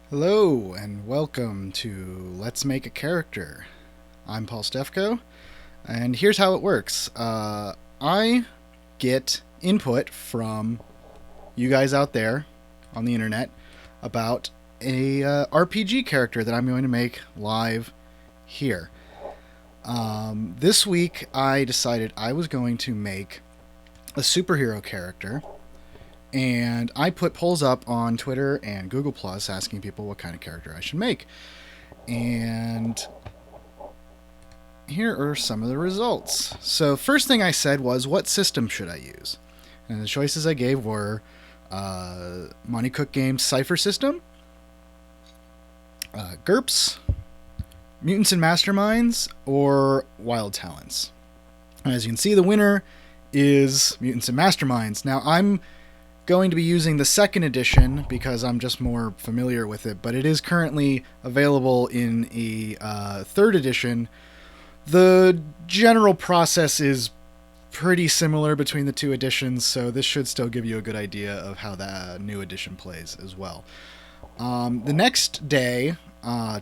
Hello and welcome to Let's Make a Character. I'm Paul Stefko, and here's how it works. I get input from you guys out there on the internet about a RPG character that I'm going to make live here. This week I decided I was going to make a superhero character, and I put polls up on Twitter and Google Plus asking people what kind of character I should make. And here are some of the results. So first thing I said was, what system should I use? And the choices I gave were Monty Cook Games Cypher System, GURPS, Mutants and Masterminds, or Wild Talents. And as you can see, the winner is Mutants and Masterminds. Now, I'm going to be using the second edition because I'm just more familiar with it, but it is currently available in a third edition. The general process is pretty similar between the two editions, so this should still give you a good idea of how the new edition plays as well. The next day,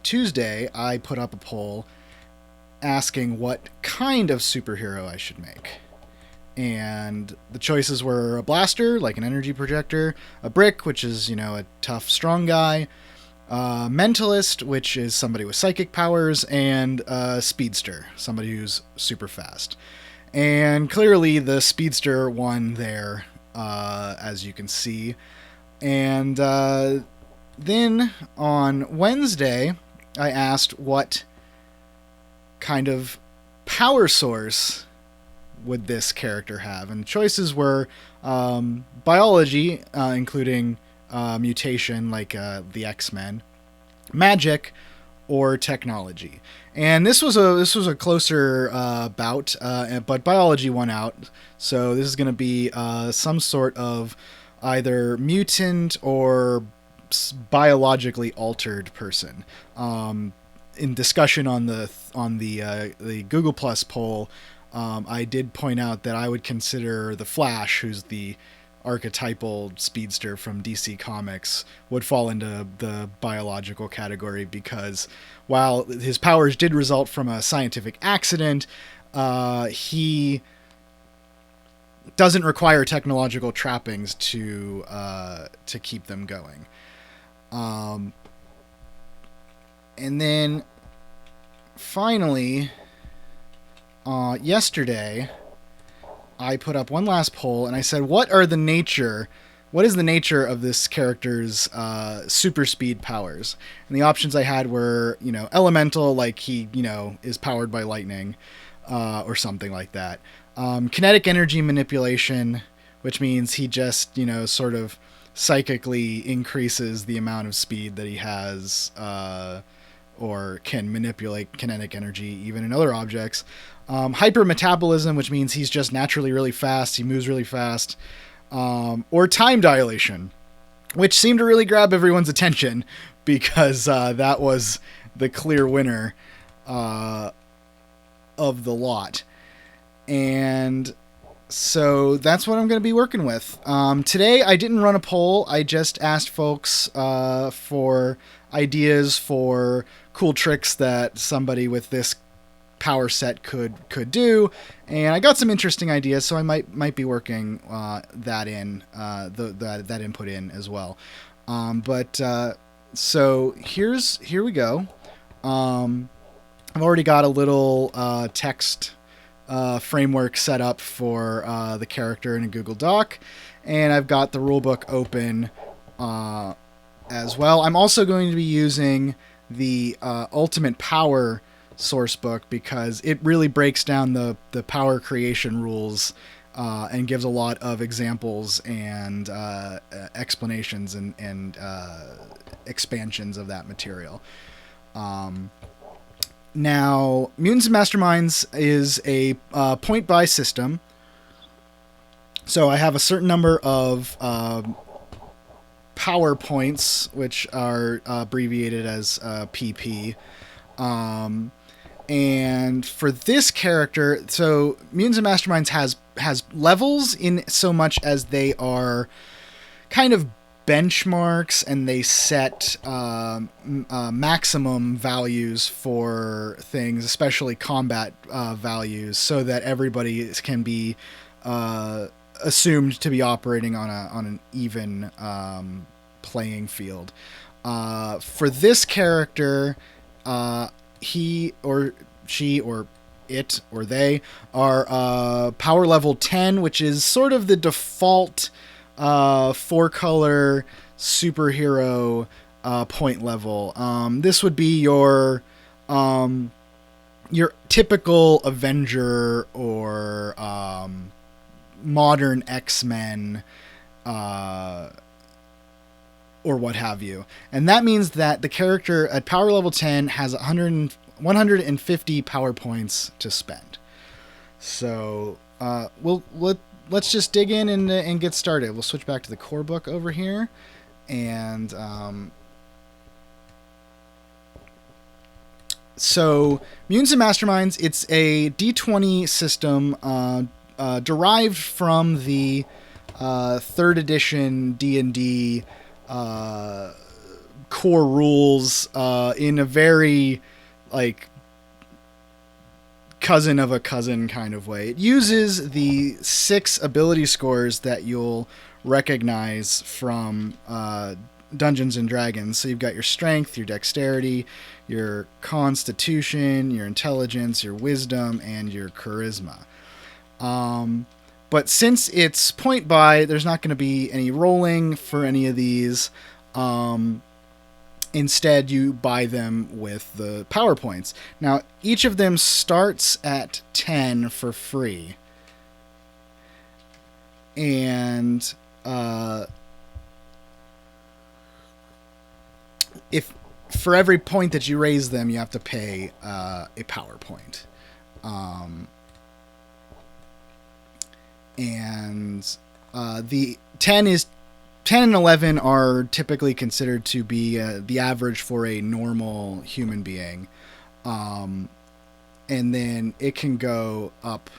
Tuesday, I put up a poll asking what kind of superhero I should make. And the choices were a blaster, like an energy projector, a brick, which is, a tough, strong guy, a mentalist, which is somebody with psychic powers, and a speedster, somebody who's super fast. And clearly the speedster won there, as you can see. And then on Wednesday, I asked what kind of power source would this character have, and choices were biology, including mutation like the X-Men, magic, or technology. And this was a closer bout, but biology won out. So this is going to be some sort of either mutant or biologically altered person. In discussion on the Google Plus poll, I did point out that I would consider the Flash, who's the archetypal speedster from DC Comics, would fall into the biological category because while his powers did result from a scientific accident, he doesn't require technological trappings to keep them going. And then finally, yesterday, I put up one last poll and I said, what is the nature of this character's super speed powers? And the options I had were, elemental, like he, is powered by lightning, or something like that. Kinetic energy manipulation, which means he just, sort of psychically increases the amount of speed that he has, or can manipulate kinetic energy even in other objects. Hypermetabolism, which means he's just naturally really fast, he moves really fast. Or time dilation, which seemed to really grab everyone's attention because that was the clear winner of the lot. And so that's what I'm going to be working with. Today I didn't run a poll. I just asked folks for ideas for cool tricks that somebody with this power set could do, and I got some interesting ideas, so I might be working that input in as well. So here we go. I've already got a little text framework set up for the character in a Google Doc, and I've got the rulebook open as well. I'm also going to be using the Ultimate Power source book because it really breaks down the power creation rules and gives a lot of examples and explanations and expansions of that material. Now, Mutants and Masterminds is a point-buy system. So I have a certain number of power points, which are abbreviated as PP. And for this character, so Mutants and Masterminds has levels in so much as they are kind of benchmarks and they set maximum values for things, especially combat values, so that everybody can be assumed to be operating on an even playing field. For this character, he or she or it or they are power level 10, which is sort of the default 4-color superhero point level. This would be your typical Avenger or modern X-Men or what have you. And that means that the character at power level 10 has 150 power points to spend. So let's just dig in and get started. We'll switch back to the core book over here. And so Mutants and Masterminds, it's a D20 system derived from the 3rd edition D&D core rules in a very like cousin of a cousin kind of way. It uses the 6 ability scores that you'll recognize from Dungeons and Dragons. So you've got your strength, your dexterity, your constitution, your intelligence, your wisdom, and your charisma. But since it's point buy, there's not going to be any rolling for any of these. Instead, you buy them with the power points. Now, each of them starts at 10 for free. And if for every point that you raise them, you have to pay a power point. And the 10 and 11 are typically considered to be the average for a normal human being. And then it can go up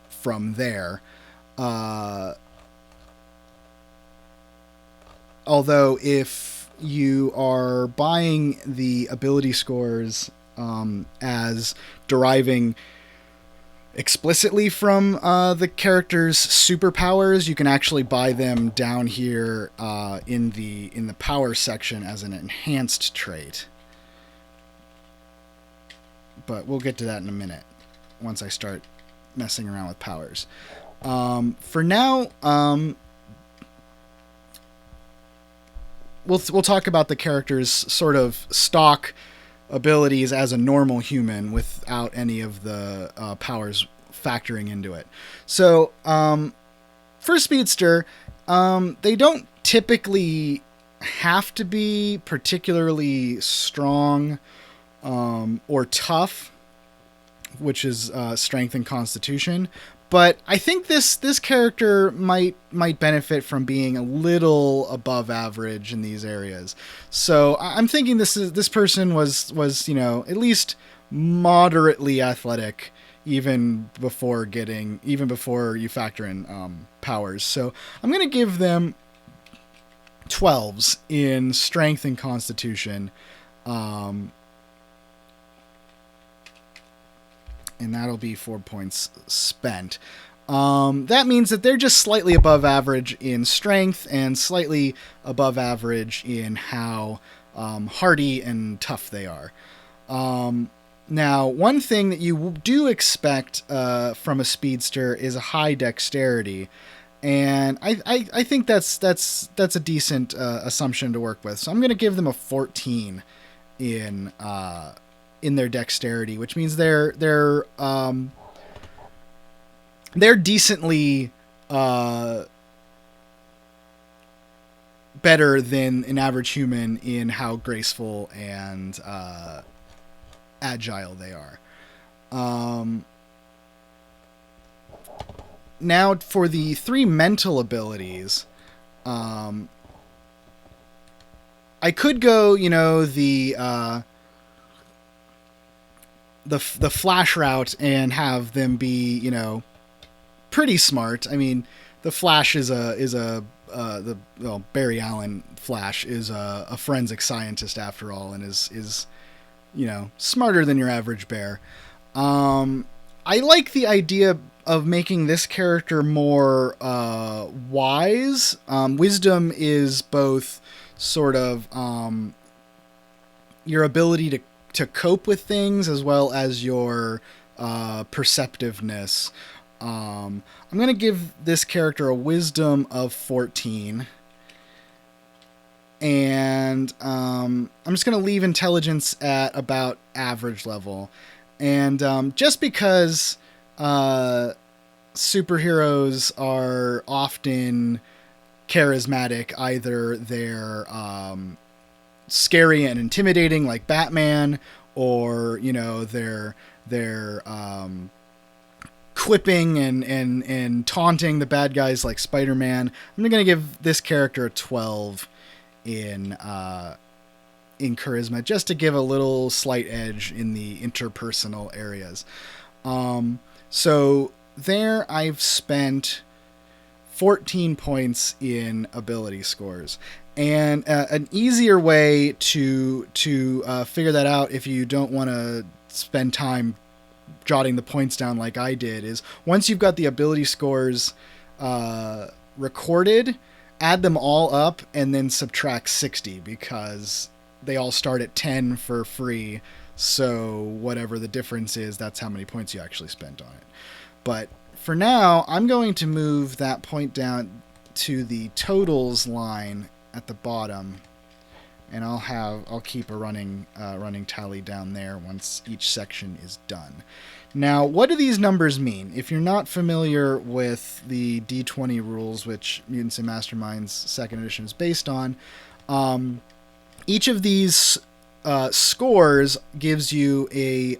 from there. Although if you are buying the ability scores as deriving explicitly from the character's superpowers, you can actually buy them down here in the power section as an enhanced trait. But we'll get to that in a minute once I start messing around with powers. For now, we'll talk about the character's sort of stock abilities as a normal human without any of the powers factoring into it. So for Speedster, they don't typically have to be particularly strong or tough, which is strength and constitution. But I think this character might benefit from being a little above average in these areas. So I'm thinking this person was at least moderately athletic even before you factor in powers. So I'm going to give them 12s in strength and constitution. And that'll be 4 points spent. That means that they're just slightly above average in strength and slightly above average in how hardy and tough they are. Now, one thing that you do expect from a speedster is a high dexterity, and I think that's a decent assumption to work with. So I'm going to give them a 14 in their dexterity, which means they're decently better than an average human in how graceful and agile they are. Now for the 3 mental abilities, I could go, the Flash route and have them be, pretty smart. I mean, the Flash is a Barry Allen Flash is a forensic scientist after all, and is smarter than your average bear. I like the idea of making this character more wise. Wisdom is both sort of your ability to cope with things as well as your perceptiveness. I'm going to give this character a wisdom of 14. And I'm just going to leave intelligence at about average level. And just because superheroes are often charismatic, either they're scary and intimidating like Batman, or they're quipping and taunting the bad guys like Spider-Man. I'm going to give this character a 12 in charisma, just to give a little slight edge in the interpersonal areas. So there I've spent 14 points in ability scores. And an easier way to figure that out, if you don't want to spend time jotting the points down like I did, is once you've got the ability scores recorded, add them all up and then subtract 60, because they all start at 10 for free. So whatever the difference is, that's how many points you actually spent on it. But for now, I'm going to move that point down to the totals line at the bottom, and I'll keep a running tally down there once each section is done. Now, what do these numbers mean? If you're not familiar with the D20 rules, which Mutants and Masterminds 2nd edition is based on, each of these scores gives you a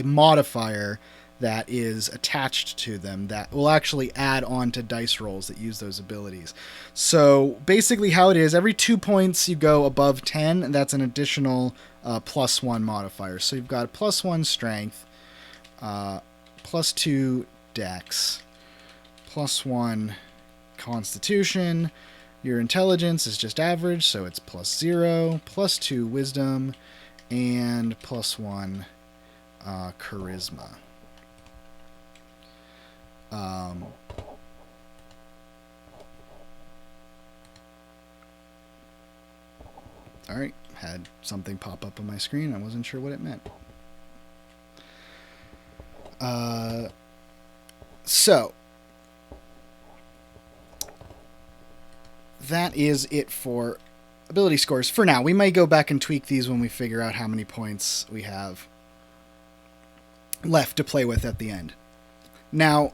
modifier that is attached to them that will actually add on to dice rolls that use those abilities. So basically how it is, every 2 points you go above 10, and that's an additional +1 modifier. So you've got +1 strength, +2 dex, +1 constitution. Your intelligence is just average, so it's +0, +2 wisdom, and +1 charisma. All right, had something pop up on my screen. I wasn't sure what it meant. So that is it for ability scores for now. We may go back and tweak these when we figure out how many points we have left to play with at the end. Now,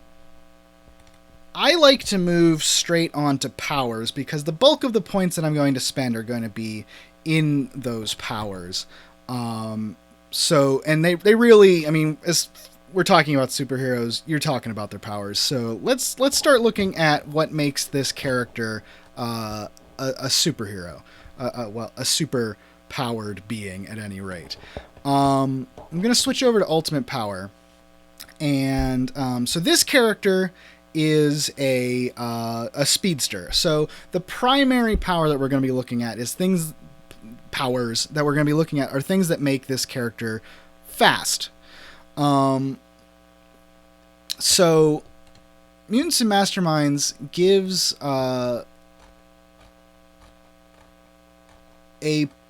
I like to move straight on to powers, because the bulk of the points that I'm going to spend are going to be in those powers. And they really, I mean, as we're talking about superheroes, you're talking about their powers. So let's start looking at what makes this character a superhero, a super powered being at any rate. I'm going to switch over to ultimate power, and so this character is a speedster. So the primary power that we're going to be looking at is powers that we're going to be looking at are things that make this character fast. So Mutants and Masterminds gives a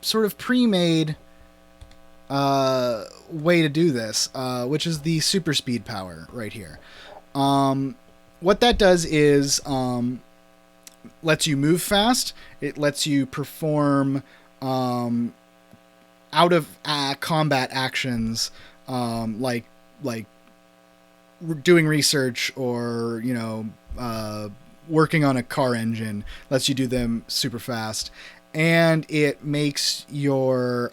sort of pre-made way to do this, which is the super speed power right here. What that does is lets you move fast. It lets you perform out of combat actions, like doing research or working on a car engine. Lets you do them super fast, and it makes your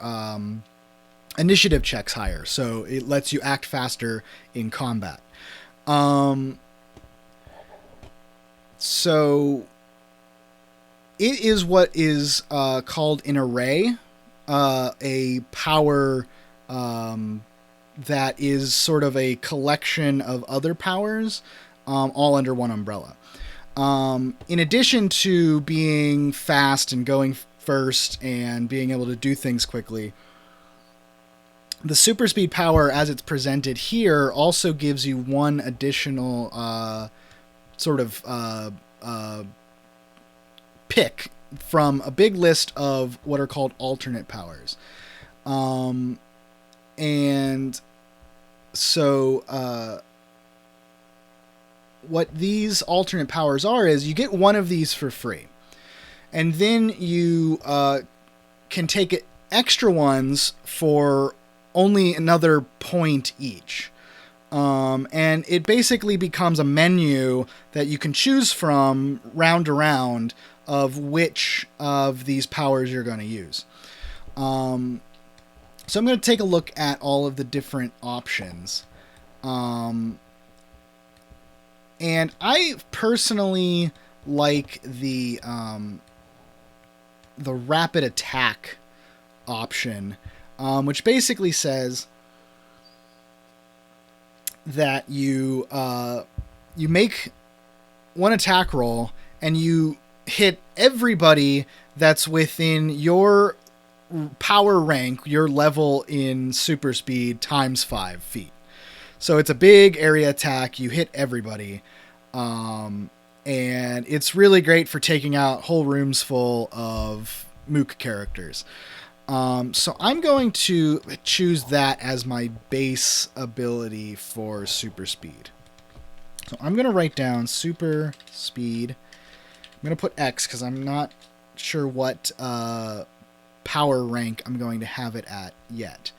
initiative checks higher. So it lets you act faster in combat. So it is what is called an array, a power that is sort of a collection of other powers, all under one umbrella. In addition to being fast and going first and being able to do things quickly, the super speed power as it's presented here also gives you one additional pick from a big list of what are called alternate powers. And so what these alternate powers are is you get one of these for free. And then you can take extra ones for only another point each. And it basically becomes a menu that you can choose from round to round of which of these powers you're going to use. So I'm going to take a look at all of the different options. And I personally like the rapid attack option, which basically says that you make one attack roll and you hit everybody that's within your power rank, your level in super speed times 5 feet. So it's a big area attack. You hit everybody. And it's really great for taking out whole rooms full of mook characters. So I'm going to choose that as my base ability for super speed. So I'm going to write down super speed. I'm going to put X because I'm not sure what power rank I'm going to have it at yet.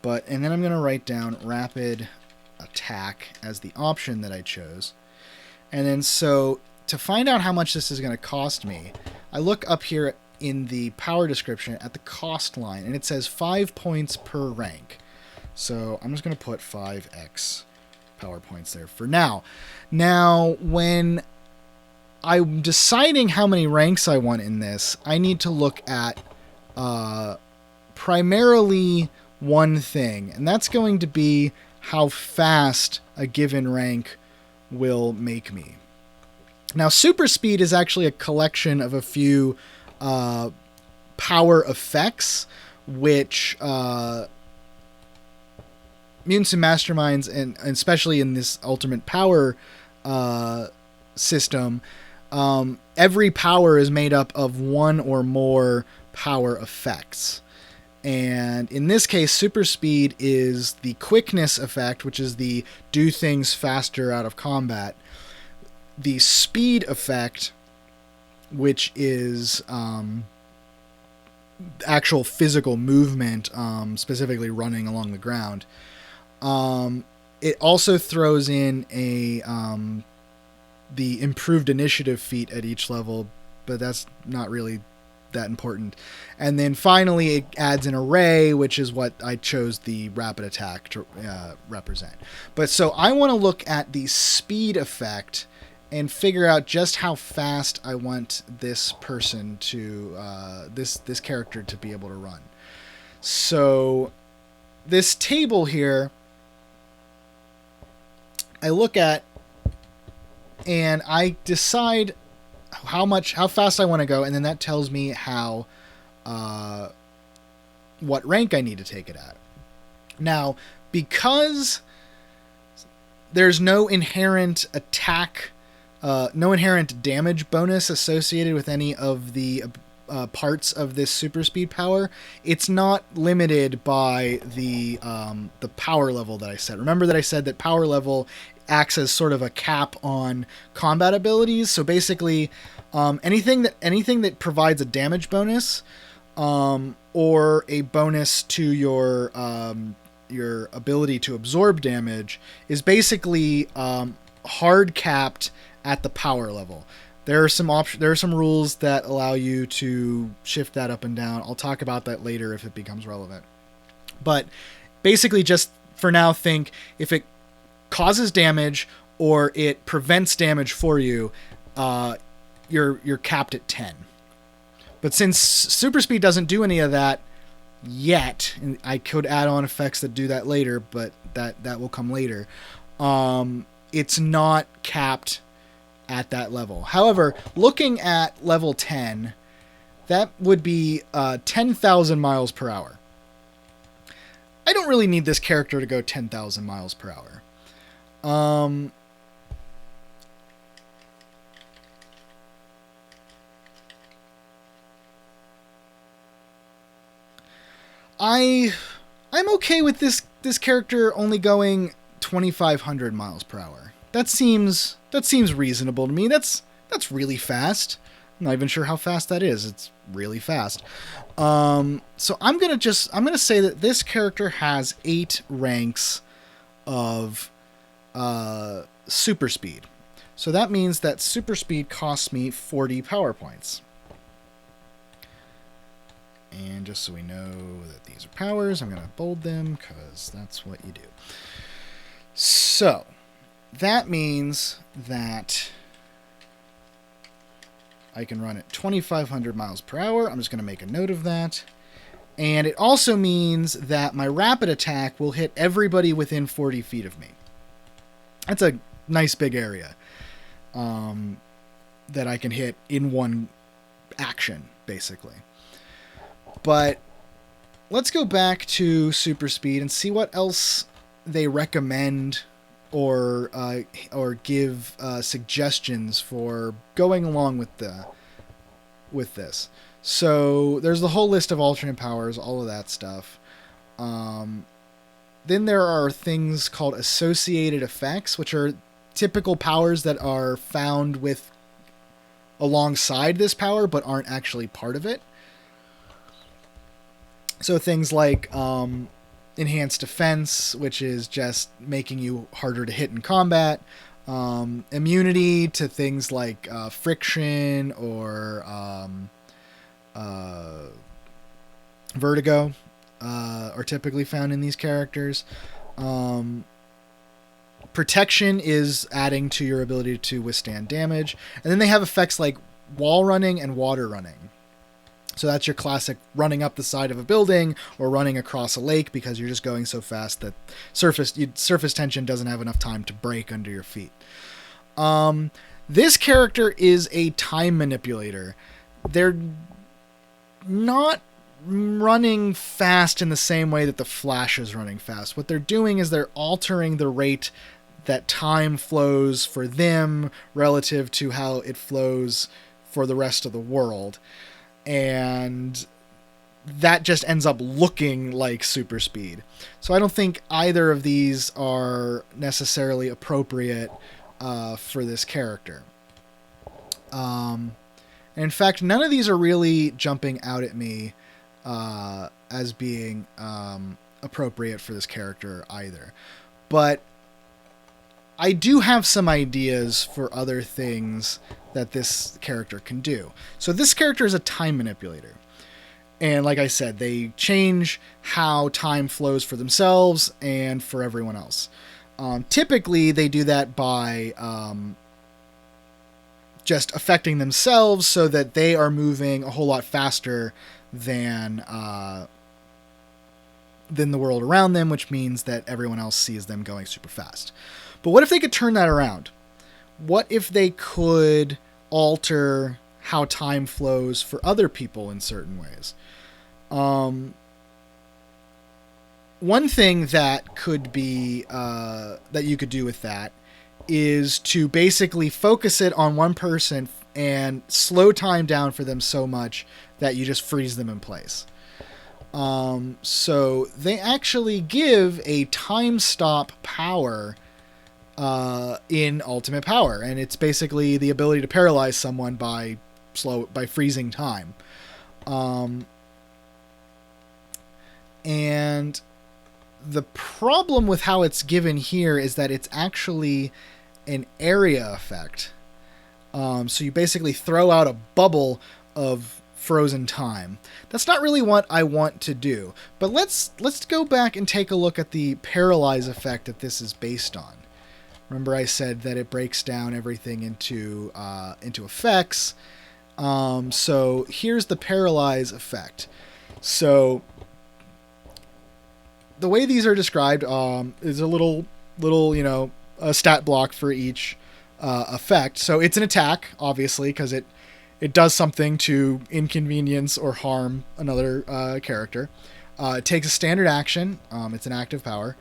And then I'm going to write down rapid attack as the option that I chose. And then so to find out how much this is going to cost me, I look up here in the power description at the cost line, and it says 5 points per rank. So I'm just going to put 5x power points there for now. Now, when I'm deciding how many ranks I want in this, I need to look at primarily one thing, and that's going to be how fast a given rank will make me. Now, super speed is actually a collection of a few power effects, which Mutants and Masterminds, and especially in this ultimate power system, every power is made up of one or more power effects. And in this case, super speed is the quickness effect, which is the do things faster out of combat. The speed effect, which is actual physical movement, specifically running along the ground. It also throws in the improved initiative feat at each level, but that's not really that important. And then finally it adds an array, which is what I chose the rapid attack to represent. But so I want to look at the speed effect and figure out just how fast I want this person to this character to be able to run. So this table here I look at and I decide how fast I want to go, and then that tells me how what rank I need to take it at. Now, because there's no inherent attack, no inherent damage bonus associated with any of the parts of this super speed power, it's not limited by the power level that I set. Remember that I said that power level acts as sort of a cap on combat abilities. So basically, anything that provides a damage bonus or a bonus to your ability to absorb damage is basically hard capped at the power level. There are some rules that allow you to shift that up and down. I'll talk about that later if it becomes relevant. But basically, just for now, think if it causes damage or it prevents damage for you, you're capped at 10. But since super speed doesn't do any of that yet, and I could add on effects that do that later, but that will come later. It's not capped at that level. However, looking at level 10, that would be 10,000 miles per hour. I don't really need this character to go 10,000 miles per hour. I'm okay with this character only going 2,500 miles per hour. That seems reasonable to me. That's really fast. I'm not even sure how fast that is. It's really fast. So I'm gonna say that this character has 8 ranks of super speed. So that means that super speed costs me 40 power points. And just so we know that these are powers, I'm going to bold them because that's what you do. So that means that I can run at 2,500 miles per hour. I'm just going to make a note of that. And it also means that my rapid attack will hit everybody within 40 feet of me. That's a nice big area that I can hit in one action, basically. But let's go back to super speed and see what else they recommend or give suggestions for going along with this. So there's the whole list of alternate powers, all of that stuff. Then there are things called associated effects, which are typical powers that are found with alongside this power but aren't actually part of it. So things like enhanced defense, which is just making you harder to hit in combat. Immunity to things like friction or vertigo are typically found in these characters. Protection is adding to your ability to withstand damage. And then they have effects like wall running and water running. So that's your classic running up the side of a building or running across a lake because you're just going so fast that surface tension doesn't have enough time to break under your feet. This character is a time manipulator. They're not running fast in the same way that the Flash is running fast. What they're doing is they're altering the rate that time flows for them relative to how it flows for the rest of the world. And that just ends up looking like super speed. So I don't think either of these are necessarily appropriate for this character. In fact, none of these are really jumping out at me as being appropriate for this character either. But I do have some ideas for other things that this character can do. So this character is a time manipulator. And like I said, they change how time flows for themselves and for everyone else. Typically, they do that by just affecting themselves so that they are moving a whole lot faster than the world around them, which means that everyone else sees them going super fast. But what if they could turn that around? What if they could alter how time flows for other people in certain ways? One thing that could be that you could do with that is to basically focus it on one person and slow time down for them so much that you just freeze them in place. So they actually give a time stop power in Ultimate Power, and it's basically the ability to paralyze someone by freezing time. And the problem with how it's given here is that it's actually an area effect. So you basically throw out a bubble of frozen time. That's not really what I want to do. But let's go back and take a look at the paralyze effect that this is based on. Remember I said that it breaks down everything into effects. So here's the paralyze effect. So the way these are described is a little a stat block for each effect. So it's an attack, obviously, because it does something to inconvenience or harm another character. It takes a standard action. It's an active power.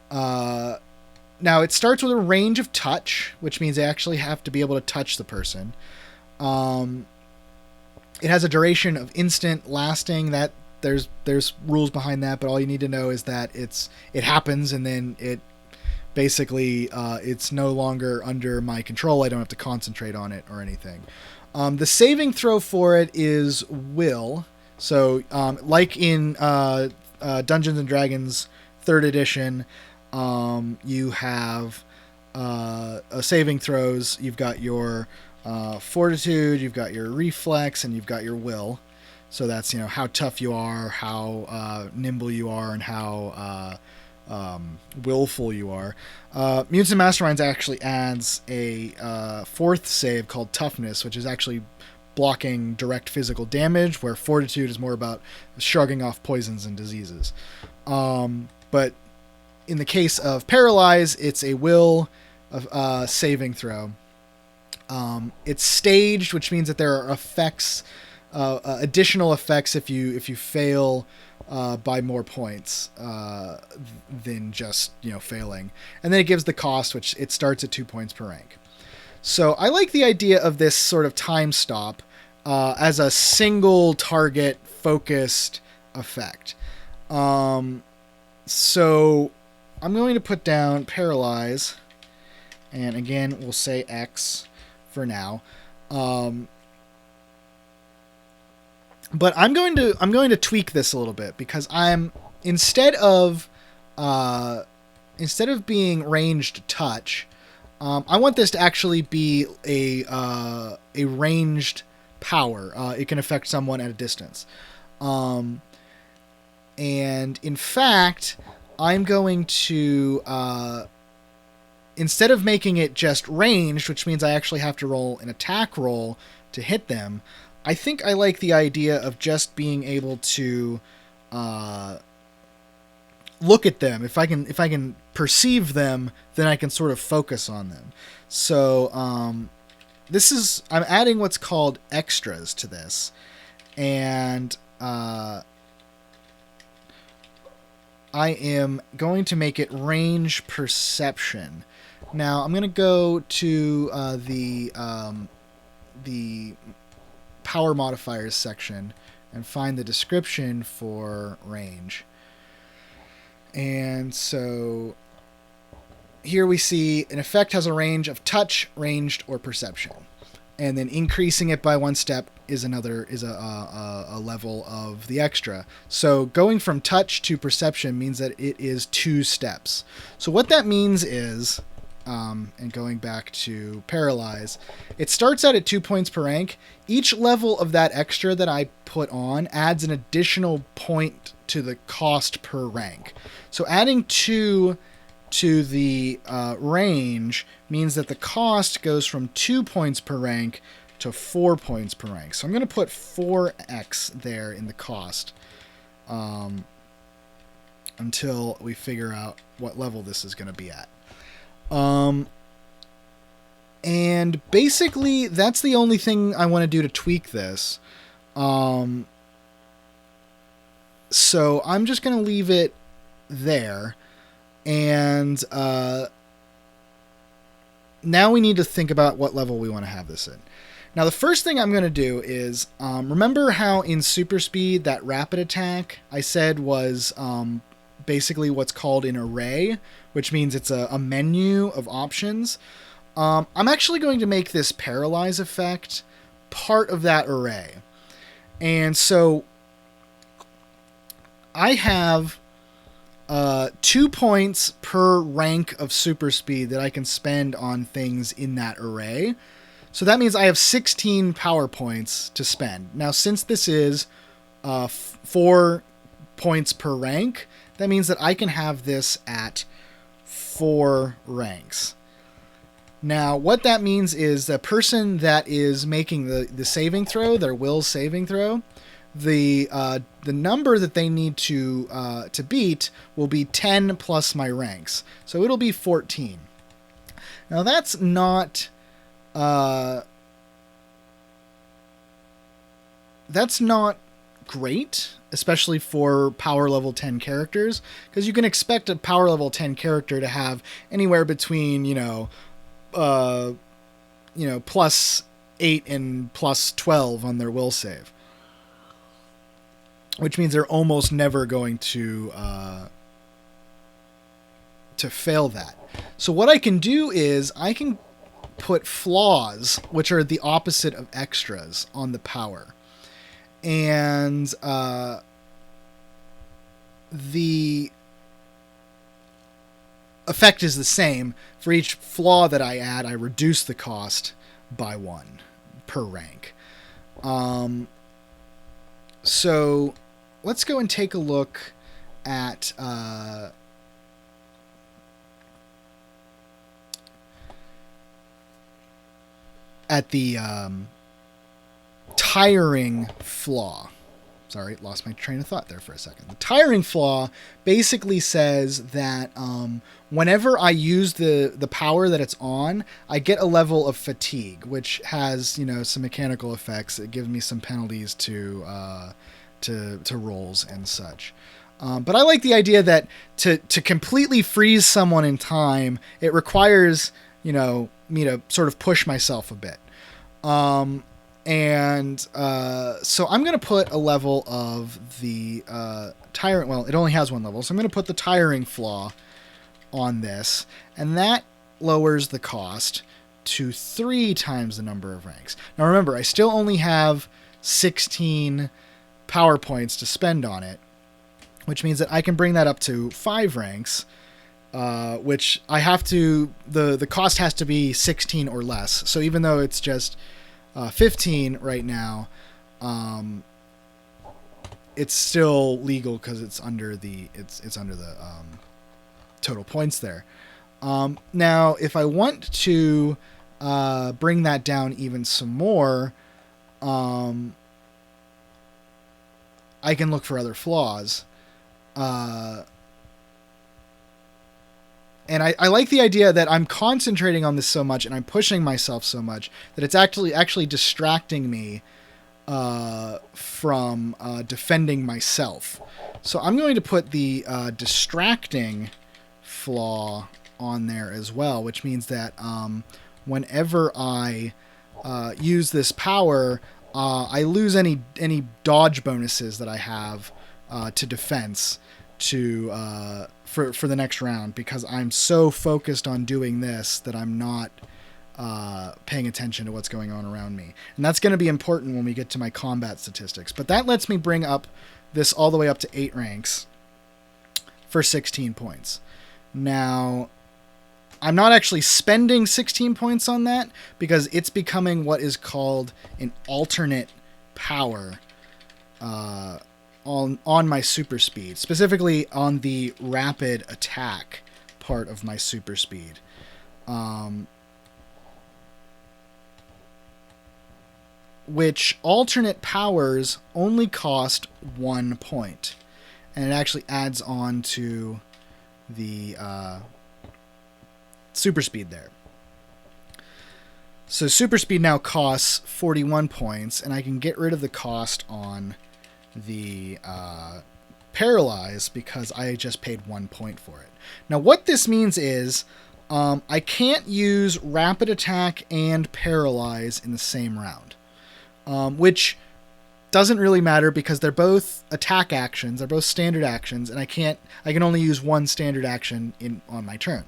Now, it starts with a range of touch, which means they actually have to be able to touch the person. It has a duration of instant lasting. That there's rules behind that, but all you need to know is that it happens, and then it basically it's no longer under my control. I don't have to concentrate on it or anything. The saving throw for it is will. So like in Dungeons and Dragons 3rd edition, you have saving throws. You've got your fortitude, you've got your reflex, and you've got your will. So that's, how tough you are, how nimble you are, and how willful you are. Mutants and Masterminds actually adds a 4th save called Toughness, which is actually blocking direct physical damage, where fortitude is more about shrugging off poisons and diseases. But in the case of Paralyze, it's a will saving throw. It's staged, which means that there are effects, additional effects if you fail by more points than just failing. And then it gives the cost, which it starts at 2 points per rank. So I like the idea of this sort of time stop as a single target focused effect. So I'm going to put down Paralyze, and again we'll say X for now. But I'm going to tweak this a little bit, because instead of being ranged touch, I want this to actually be a ranged power. It can affect someone at a distance. And in fact, I'm going to, instead of making it just ranged, which means I actually have to roll an attack roll to hit them, I think I like the idea of just being able to look at them. If I can perceive them, then I can sort of focus on them. So I'm adding what's called extras to this, and I am going to make it range perception. Now I'm going to go to the power modifiers section and find the description for range. And so here we see an effect has a range of touch, ranged, or perception. And then increasing it by 1 step is a level of the extra. So going from touch to perception means that it is 2 steps. So what that means is, and going back to Paralyze, it starts out at 2 points per rank. Each level of that extra that I put on adds an additional point to the cost per rank. So adding 2 to the range means that the cost goes from 2 points per rank to 4 points per rank. So I'm going to put 4x there in the cost until we figure out what level this is going to be at. And basically that's the only thing I want to do to tweak this. So I'm just going to leave it there. And now we need to think about what level we want to have this in. Now, the first thing I'm going to do is, remember how in Super Speed that rapid attack I said was basically what's called an array, which means it's a menu of options. I'm actually going to make this Paralyze effect part of that array. And so I have 2 points per rank of super speed that I can spend on things in that array. So that means I have 16 power points to spend. Now, since this is 4 points per rank, that means that I can have this at 4 ranks. Now, what that means is the person that is making the saving throw, their will saving throw, the number that they need to beat will be 10 plus my ranks. So it'll be 14. Now, that's not that's not great, especially for power level 10 characters, because you can expect a power level 10 character to have anywhere between, plus 8 and plus 12 on their will save, which means they're almost never going to fail that. So what I can do is I can put flaws, which are the opposite of extras, on the power. And the effect is the same. For each flaw that I add, I reduce the cost by 1 per rank. So let's go and take a look at the tiring flaw. Sorry, lost my train of thought there for a second. The tiring flaw basically says that whenever I use the power that it's on, I get a level of fatigue, which has, some mechanical effects. It gives me some penalties to rolls and such. But I like the idea that to completely freeze someone in time, it requires, me to sort of push myself a bit. So I'm going to put a level of the tyrant. Well, it only has 1 level, so I'm going to put the tiring flaw on this, and that lowers the cost to 3 times the number of ranks. Now remember, I still only have 16 power points to spend on it, which means that I can bring that up to 5 ranks, which I have to, the cost has to be 16 or less. So even though it's just 15 right now, it's still legal because it's under the total points there. Now, if I want to bring that down even some more, I can look for other flaws. And I like the idea that I'm concentrating on this so much and I'm pushing myself so much that it's actually distracting me from defending myself. So I'm going to put the distracting flaw on there as well, which means that whenever I use this power, I lose any dodge bonuses that I have to defense for the next round, because I'm so focused on doing this that I'm not paying attention to what's going on around me. And that's going to be important when we get to my combat statistics. But that lets me bring up this all the way up to 8 ranks for 16 points. Now, I'm not actually spending 16 points on that because it's becoming what is called an alternate power on my super speed, specifically on the rapid attack part of my super speed. Which alternate powers only cost 1 point. And it actually adds on to the super speed there. So super speed now costs 41 points, and I can get rid of the cost on the paralyze because I just paid 1 point for it. Now what this means is I can't use rapid attack and paralyze in the same round, which doesn't really matter because they're both attack actions, they're both standard actions, and I can only use one standard action on my turn.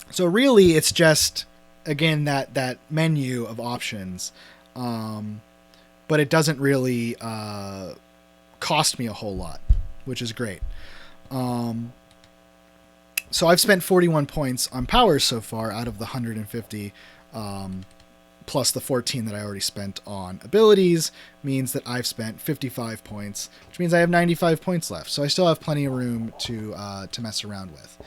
So really it's just, again, that menu of options, but it doesn't really cost me a whole lot, which is great. So I've spent 41 points on powers so far out of the 150, plus the 14 that I already spent on abilities means that I've spent 55 points, which means I have 95 points left. So I still have plenty of room to mess around with.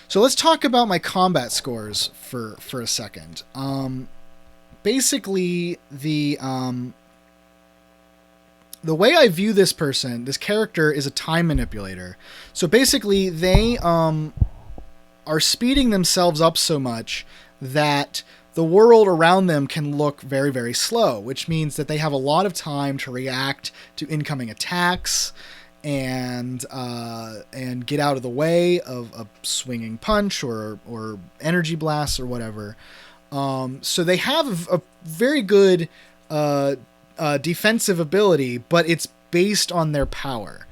So let's talk about my combat scores for a second. Basically, the way I view this character is a time manipulator. So basically, they are speeding themselves up so much that the world around them can look very, very slow, which means that they have a lot of time to react to incoming attacks and get out of the way of a swinging punch or energy blasts or whatever. So they have a very good defensive ability, but it's based on their power.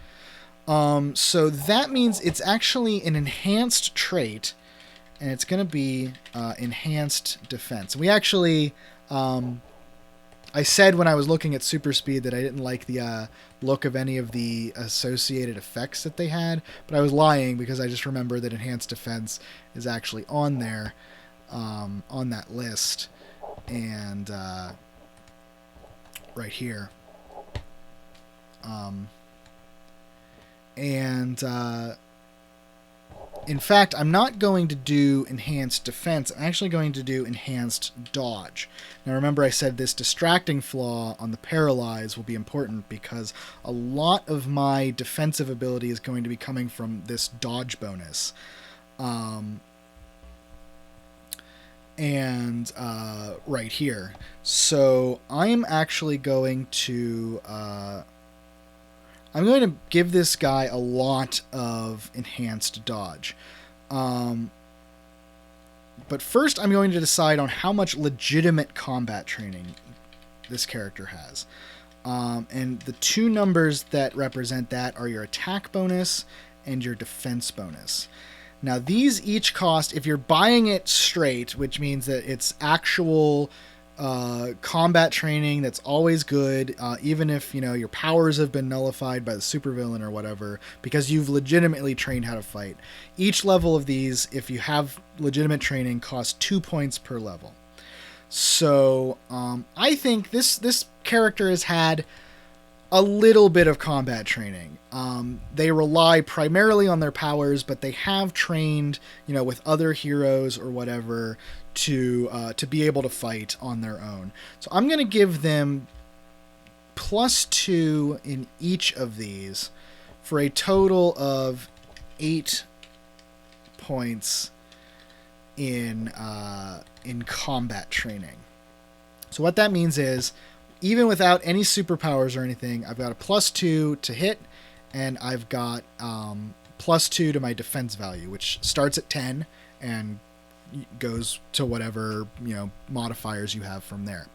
So that means it's actually an enhanced trait, and it's going to be enhanced defense. We actually, I said when I was looking at super speed that I didn't like the look of any of the associated effects that they had, but I was lying because I just remember that enhanced defense is actually on there, on that list, and right here. In fact, I'm not going to do enhanced defense. I'm actually going to do enhanced dodge. Now remember I said this distracting flaw on the paralyze will be important because a lot of my defensive ability is going to be coming from this dodge bonus. Right here. So I'm actually going to give this guy a lot of enhanced dodge. But first I'm going to decide on how much legitimate combat training this character has. And the two numbers that represent that are your attack bonus and your defense bonus. Now these each cost, if you're buying it straight, which means that it's actual combat training that's always good, even if your powers have been nullified by the supervillain or whatever, because you've legitimately trained how to fight. Each level of these, if you have legitimate training, costs 2 points per level. So I think this character has had a little bit of combat training. They rely primarily on their powers, but they have trained, with other heroes or whatever to be able to fight on their own. So I'm going to give them +2 in each of these for a total of 8 points in combat training. So what that means is, even without any superpowers or anything, I've got a +2 to hit, and I've got +2 to my defense value, which starts at 10 and goes to whatever modifiers you have from there.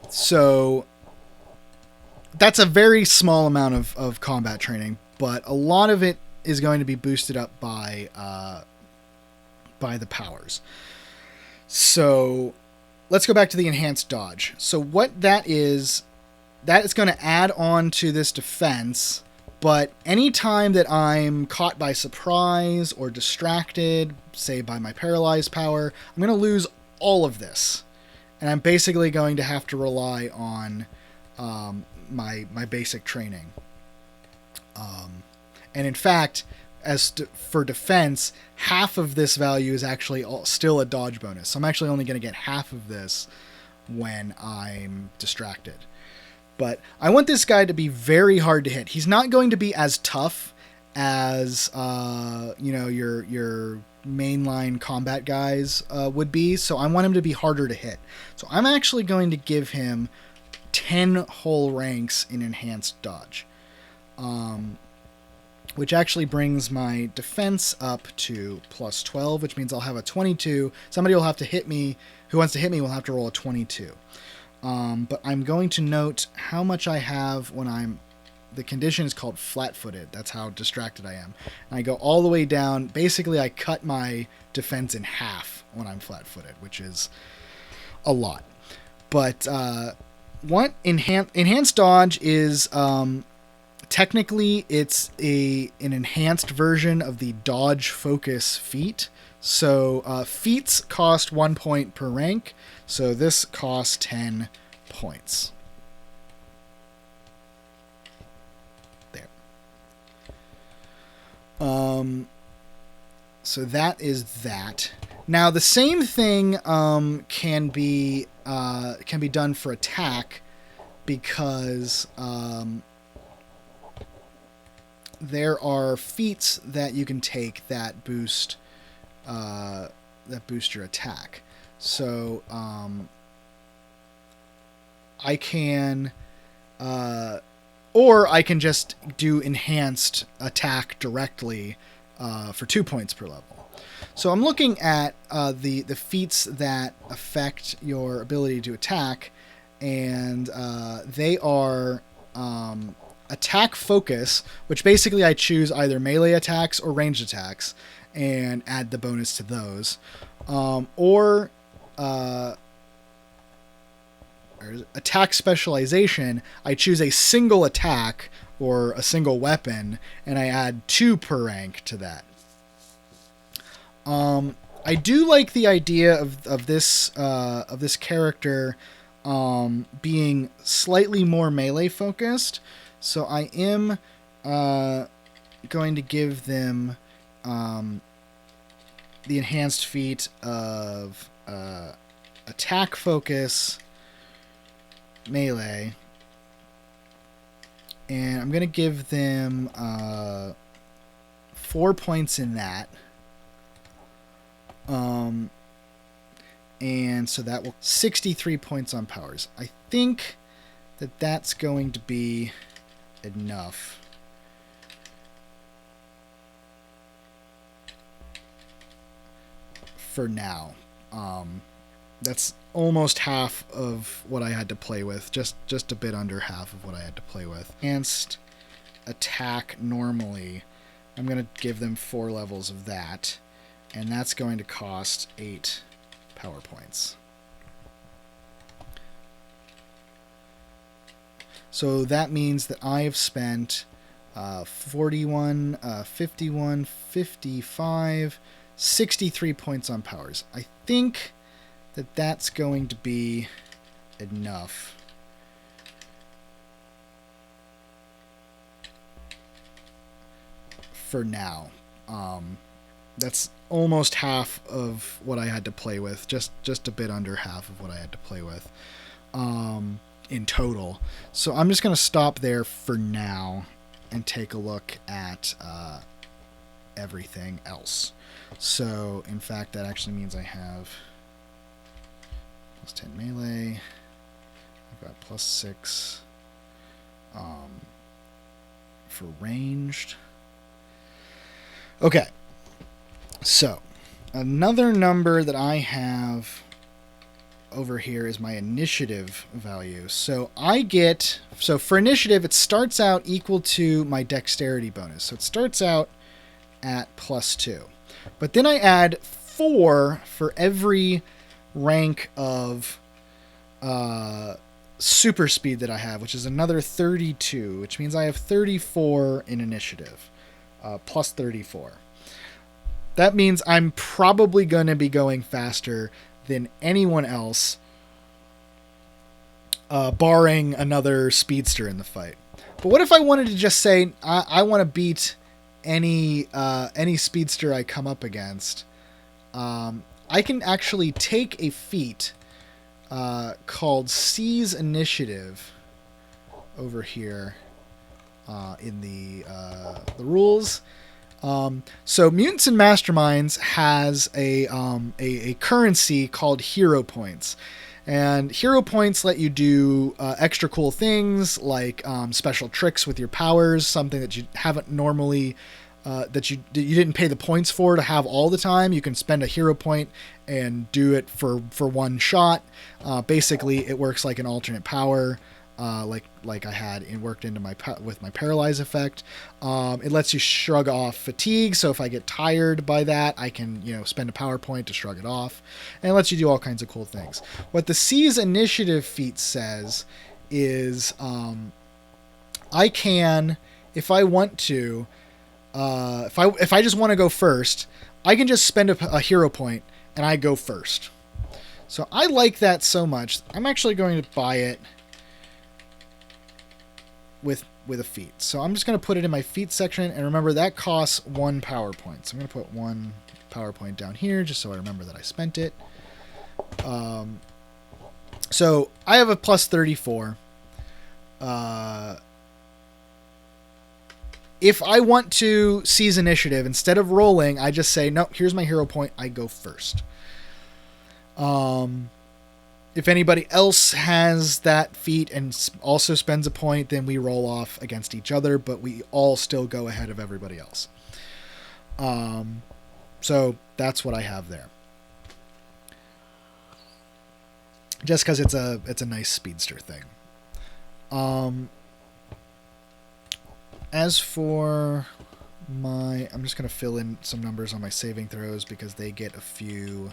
So that's a very small amount of combat training, but a lot of it is going to be boosted up by the powers. So let's go back to the enhanced dodge. So what that is going to add on to this defense, but anytime that I'm caught by surprise or distracted, say by my paralyzed power, I'm going to lose all of this. And I'm basically going to have to rely on my basic training. And in fact, for defense, half of this value is actually still a dodge bonus. So I'm actually only going to get half of this when I'm distracted. But I want this guy to be very hard to hit. He's not going to be as tough as your mainline combat guys would be. So I want him to be harder to hit. So I'm actually going to give him 10 whole ranks in enhanced dodge. Which actually brings my defense up to +12, which means I'll have a 22. Somebody will have to hit me, who wants to hit me will have to roll a 22. But I'm going to note how much I have when the condition is called flat-footed. That's how distracted I am. And I go all the way down. Basically, I cut my defense in half when I'm flat-footed, which is a lot. But what enhanced dodge is... technically, it's an enhanced version of the dodge focus feat. So feats cost 1 point per rank. So this costs 10 points. There. So that is that. Now the same thing can be done for attack, because there are feats that you can take that boost your attack. So I can, or I can just do enhanced attack directly for 2 points per level. So I'm looking at the feats that affect your ability to attack, and they are attack focus, which basically I choose either melee attacks or ranged attacks and add the bonus to those, or attack specialization. I choose a single attack or a single weapon, and I add 2 per rank to that. I do like the idea of this character being slightly more melee focused, so I am going to give them the enhanced feat of attack focus melee, and I'm going to give them 4 points in that. And so that will 63 points on powers. I think that that's going to be enough. For now. That's almost half of what I had to play with. Just a bit under half of what I had to play with. Enhanced attack normally. I'm going to give them 4 levels of that. And that's going to cost 8 power points. So that means that I have spent 41, 51, 55, 63 points on powers. I think that that's going to be enough. For now. That's almost half of what I had to play with. Just a bit under half of what I had to play with in total. So I'm just going to stop there for now and take a look at everything else. So, in fact, that actually means I have plus 10 melee. I've got plus 6 for ranged. Okay. So, another number that I have over here is my initiative value. So for initiative, it starts out equal to my dexterity bonus. So it starts out at +2. But then I add 4 for every rank of super speed that I have, which is another 32, which means I have 34 in initiative, plus 34. That means I'm probably going to be going faster than anyone else, barring another speedster in the fight. But what if I wanted to just say, I want to beat any speedster I come up against? I can actually take a feat called Seize Initiative over here in the rules. So Mutants and Masterminds has a currency called hero points, and hero points let you do extra cool things like special tricks with your powers, something that you haven't normally that you didn't pay the points for to have all the time. You can spend a hero point and do it for one shot. Basically, it works like an alternate power. Like I had it worked into with my paralyze effect. It lets you shrug off fatigue, so if I get tired by that, I can spend a power point to shrug it off, and it lets you do all kinds of cool things. What the Seize Initiative feat says is I can, if I want to, if I just want to go first, I can just spend a hero point and I go first. So I like that so much. I'm actually going to buy it with a feat. So I'm just going to put it in my feat section, and remember that costs 1 power point. So I'm going to put 1 power point down here just so I remember that I spent it. So I have a plus 34. if I want to seize initiative, instead of rolling, I just say, no, here's my hero point. I go first. If anybody else has that feat and also spends a point, then we roll off against each other, but we all still go ahead of everybody else. So that's what I have there. Just because it's a nice speedster thing. As for I'm just going to fill in some numbers on my saving throws because they get a few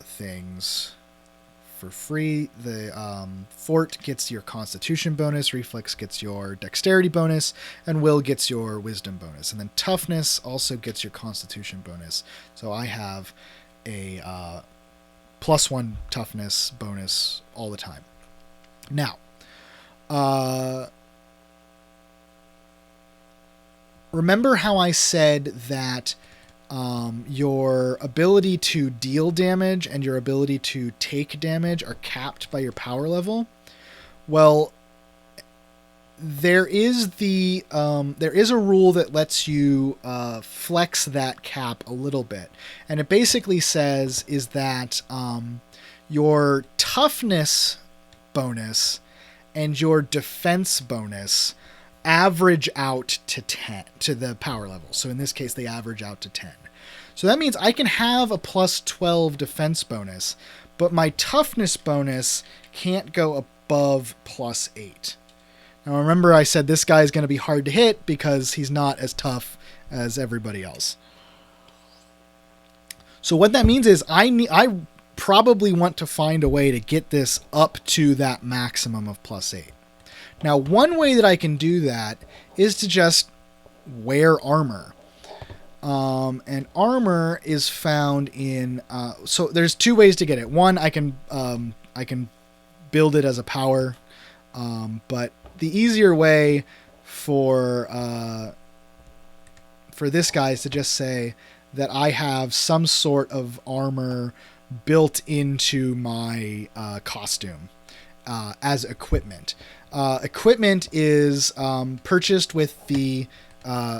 things for free. The Fort gets your Constitution bonus, Reflex gets your Dexterity bonus, and Will gets your Wisdom bonus. And then Toughness also gets your Constitution bonus. So I have a +1 Toughness bonus all the time. Now, remember how I said that your ability to deal damage and your ability to take damage are capped by your power level? Well, there is a rule that lets you flex that cap a little bit, and it basically says is that your toughness bonus and your defense bonus average out to 10 to the power level. So in this case, they average out to 10. So that means I can have a +12 defense bonus, but my toughness bonus can't go above +8. Now remember I said this guy is going to be hard to hit because he's not as tough as everybody else. So what that means is I probably want to find a way to get this up to that maximum of +8. Now, one way that I can do that is to just wear armor. And armor is found in... so there's two ways to get it. One, I can build it as a power. But the easier way for this guy is to just say that I have some sort of armor built into my costume as equipment. Equipment is purchased with the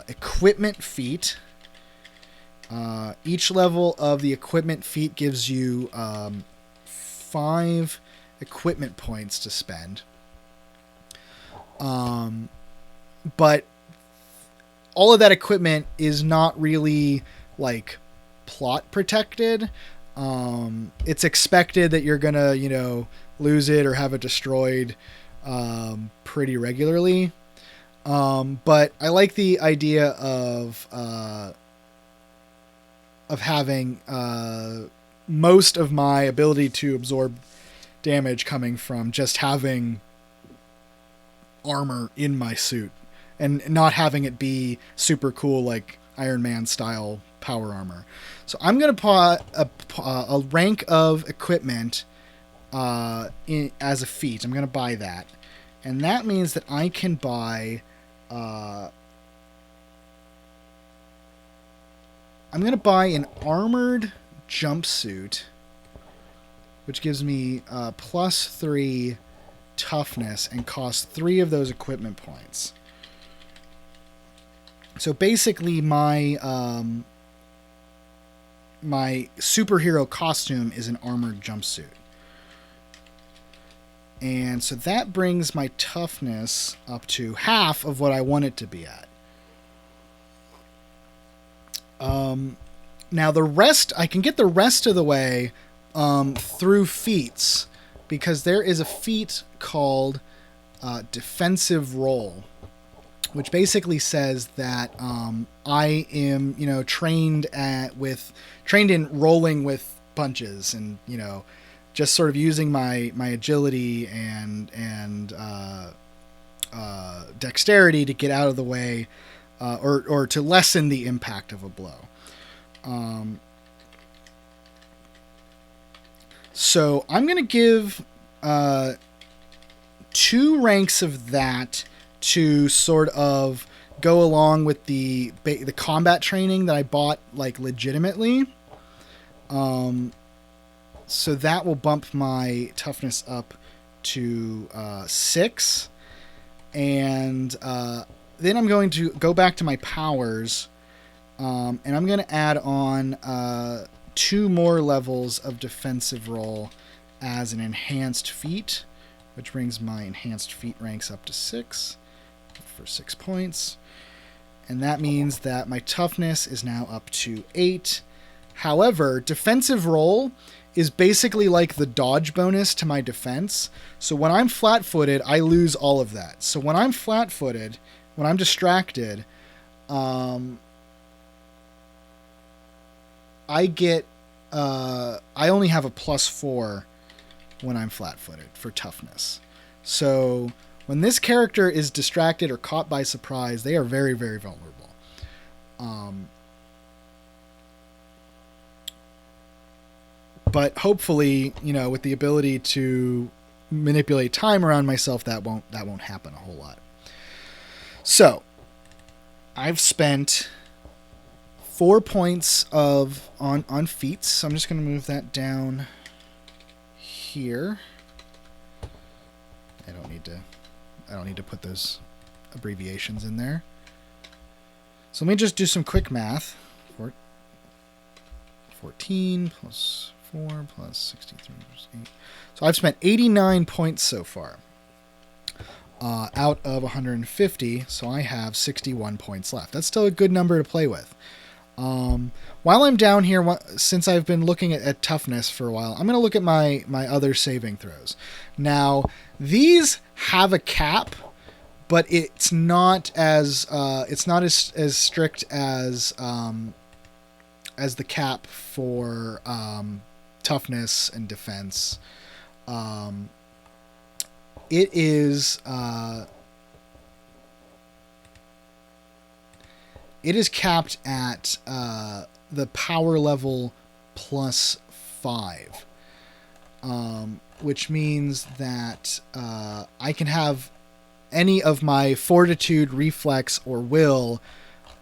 equipment feat. Each level of the equipment feat gives you 5 equipment points to spend. But all of that equipment is not really like plot protected. It's expected that you're gonna, lose it or have it destroyed pretty regularly. But I like the idea of having most of my ability to absorb damage coming from just having armor in my suit and not having it be super cool like Iron Man style power armor. So I'm going to put a rank of equipment as a feat. I'm going to buy that. And that means that I can buy... I'm going to buy an armored jumpsuit, which gives me +3 toughness and costs 3 of those equipment points. So basically my my superhero costume is an armored jumpsuit. And so that brings my toughness up to half of what I want it to be at. Now the rest, I can get the rest of the way through feats, because there is a feat called defensive roll, which basically says that I am, trained in rolling with punches and, just sort of using my agility and dexterity to get out of the way, or to lessen the impact of a blow. So I'm going to give 2 ranks of that to sort of go along with the combat training that I bought legitimately. So that will bump my toughness up to 6, and then I'm going to go back to my powers, and I'm going to add on 2 more levels of defensive roll as an enhanced feat, which brings my enhanced feat ranks up to 6 for 6 points. And that means that my toughness is now up to 8. However, defensive roll is basically like the dodge bonus to my defense. So when I'm flat-footed, I lose all of that. So when I'm flat-footed, when I'm distracted, I get I only have a +4 when I'm flat-footed for toughness. So when this character is distracted or caught by surprise, they are very, very vulnerable. But hopefully, with the ability to manipulate time around myself, that won't happen a whole lot. So I've spent 4 points on feats. So I'm just going to move that down here. I don't need to put those abbreviations in there. So let me just do some quick math. 14 plus 4 plus 63 plus 8. So I've spent 89 points so far out of 150. So I have 61 points left. That's still a good number to play with. While I'm down here, since I've been looking at toughness for a while, I'm going to look at my other saving throws. Now, these have a cap, but it's not as strict as the cap for toughness and defense. It is capped at the power level +5, which means that I can have any of my fortitude, reflex, or will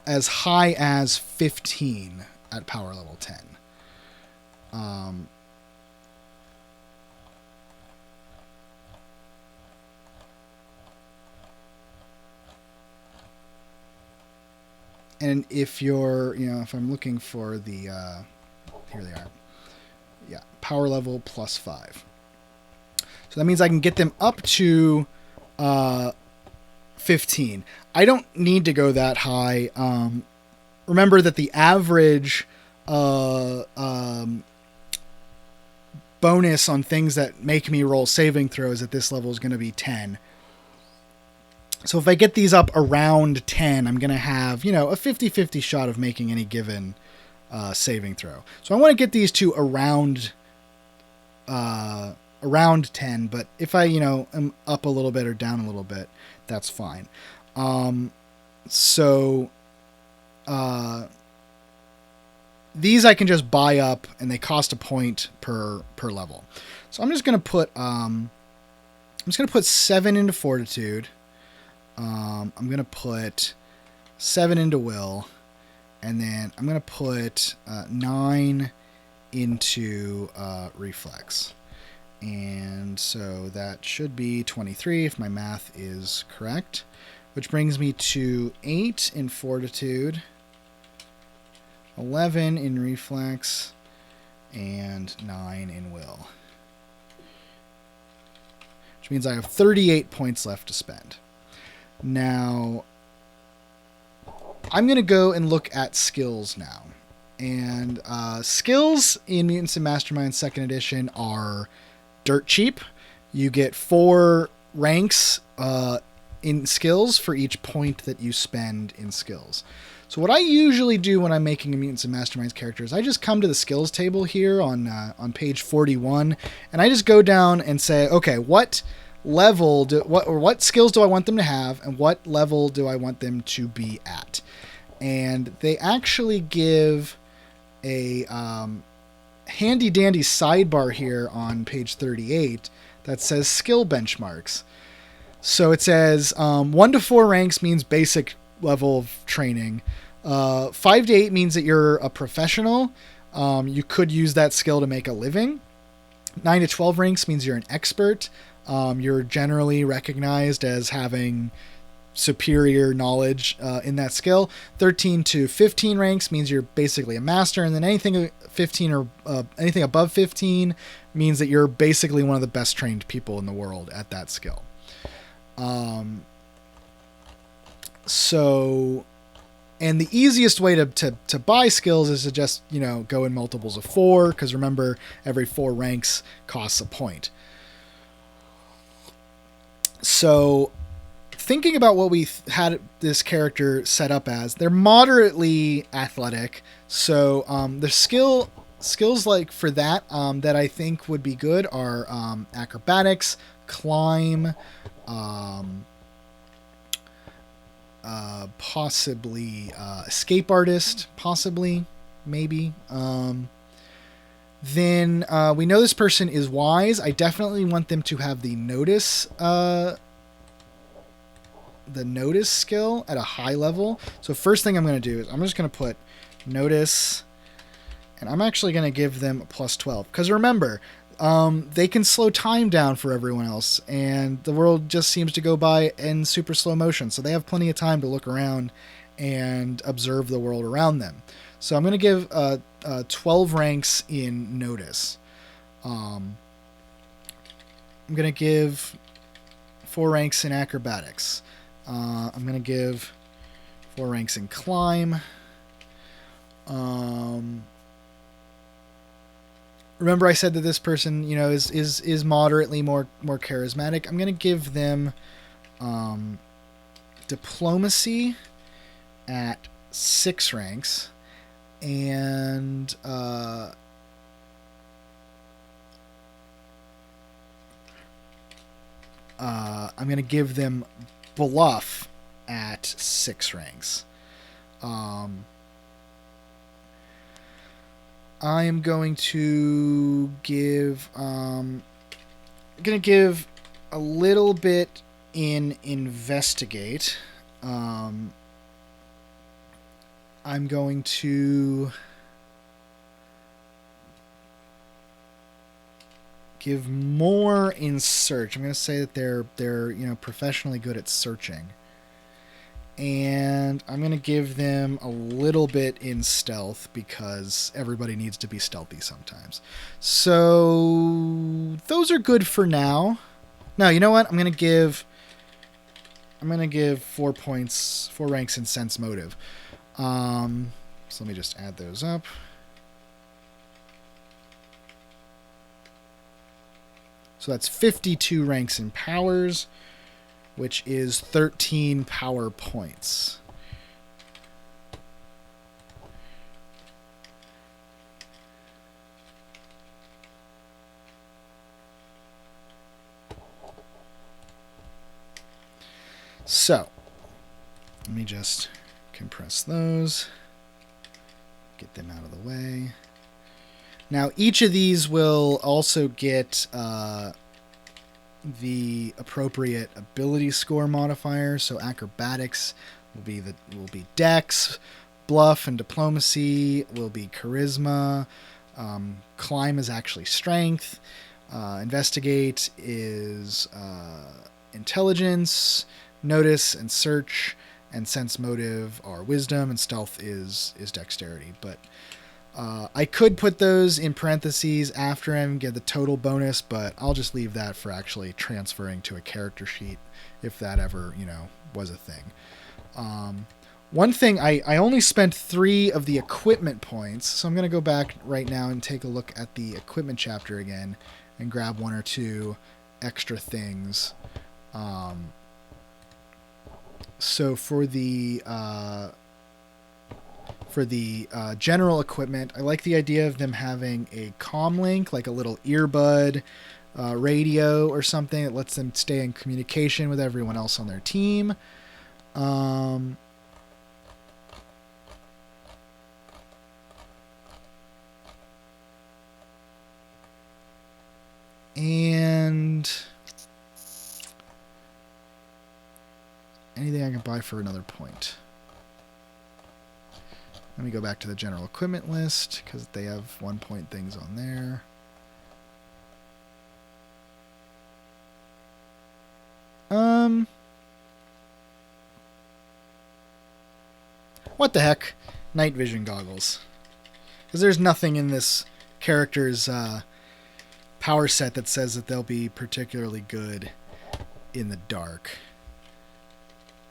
as high as 15 at power level 10. And if you're, if I'm looking for the, here they are. Yeah, power level +5. So that means I can get them up to 15. I don't need to go that high. Remember that the average bonus on things that make me roll saving throws at this level is going to be 10. So if I get these up around 10, I'm going to have, a 50-50 shot of making any given saving throw. So I want to get these to around 10, but if I, am up a little bit or down a little bit, that's fine. These I can just buy up, and they cost a point per level. So I'm just going to put 7 into fortitude. I'm going to put 7 into will, and then I'm going to put 9 into reflex. And so that should be 23 if my math is correct, which brings me to 8 in fortitude, 11 in reflex, and 9 in will. Which means I have 38 points left to spend. Now, I'm going to go and look at skills now. And skills in Mutants and Masterminds 2nd edition are dirt cheap. You get 4 ranks in skills for each point that you spend in skills. So what I usually do when I'm making a Mutants and Masterminds character is I just come to the skills table here on page 41, and I just go down and say, okay, what level what skills do I want them to have, and what level do I want them to be at? And they actually give a handy dandy sidebar here on page 38 that says skill benchmarks. So it says 1 to 4 ranks means basic level of training. 5 to 8 means that you're a professional. You could use that skill to make a living. 9 to 12 ranks means you're an expert. You're generally recognized as having superior knowledge in that skill. 13 to 15 ranks means you're basically a master, and then anything 15 or anything above 15 means that you're basically one of the best trained people in the world at that skill. And the easiest way to buy skills is to just, go in multiples of 4, because remember, every 4 ranks costs a point. So thinking about what we had this character set up as, they're moderately athletic. So the skills like for that that I think would be good are acrobatics, climb, possibly escape artist, possibly, maybe. Then we know this person is wise. I definitely want them to have the notice skill at a high level. So first thing I'm going to do is I'm just going to put notice, and I'm actually going to give them a plus 12. Because remember, they can slow time down for everyone else, and the world just seems to go by in super slow motion. So they have plenty of time to look around and observe the world around them. So I'm going to give 12 ranks in notice. I'm going to give 4 ranks in acrobatics. I'm going to give 4 ranks in climb. Remember I said that this person, is moderately more charismatic. I'm going to give them diplomacy at 6 ranks. And I'm going to give them bluff at 6 ranks. I am going to give a little bit in investigate. I'm going to give more in search. I'm going to say that they're professionally good at searching. And I'm going to give them a little bit in stealth, because everybody needs to be stealthy sometimes. So those are good for now. Now, you know what? I'm going to give 4 ranks in sense motive. So let me just add those up. So that's 52 ranks in powers, which is 13 power points. So let me just compress those, get them out of the way. Now each of these will also get the appropriate ability score modifier. So acrobatics will be dex, bluff and diplomacy will be charisma, climb is actually strength, investigate is intelligence, notice and search and sense motive are wisdom, and stealth is dexterity. But I could put those in parentheses after and get the total bonus, but I'll just leave that for actually transferring to a character sheet if that ever, was a thing. One thing, I only spent 3 of the equipment points, so I'm going to go back right now and take a look at the equipment chapter again and grab 1 or 2 extra things. So for the general equipment, I like the idea of them having a comm link, like a little earbud radio or something that lets them stay in communication with everyone else on their team. And anything I can buy for another point. Let me go back to the general equipment list, because they have 1 point things on there. what the heck, night vision goggles. Because there's nothing in this character's power set that says that they'll be particularly good in the dark.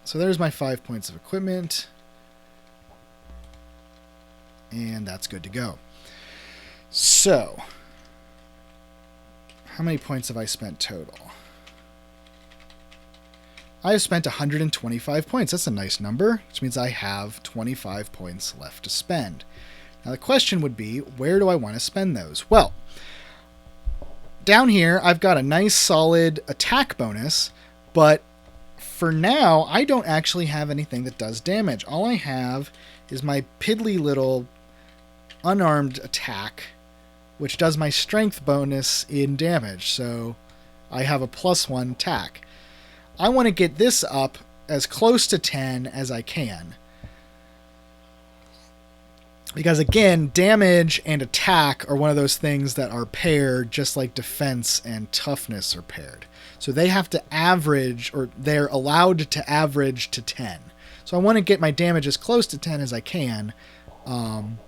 So there's my 5 points of equipment. And that's good to go. So, how many points have I spent total? I have spent 125 points. That's a nice number, which means I have 25 points left to spend. Now the question would be, where do I want to spend those? Well, down here I've got a nice solid attack bonus, but for now I don't actually have anything that does damage. All I have is my piddly little unarmed attack, which does my strength bonus in damage, so I have a +1 attack. I want to get this up as close to 10 as I can. Because again, damage and attack are one of those things that are paired just like defense and toughness are paired. So they have to average, or they're allowed to average to 10. So I want to get my damage as close to 10 as I can. And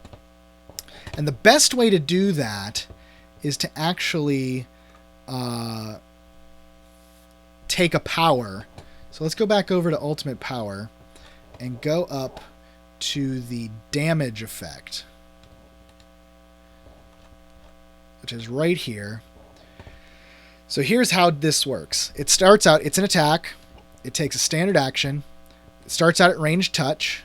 the best way to do that is to actually take a power. So let's go back over to Ultimate Power and go up to the damage effect, which is right here. So here's how this works. It starts out, it's an attack. It takes a standard action. It starts out at range touch.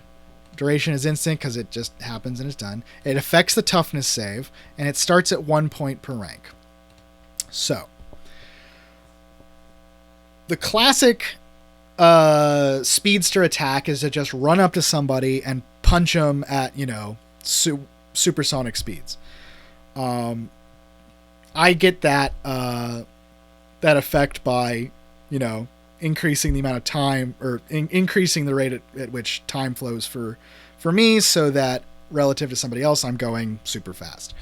Duration is instant because it just happens and it's done. It affects the toughness save, and it starts at 1 point per rank. So, the classic speedster attack is to just run up to somebody and punch them at, supersonic speeds. I get that effect by, increasing the amount of time, or increasing the rate at which time flows for me, so that relative to somebody else, I'm going super fast.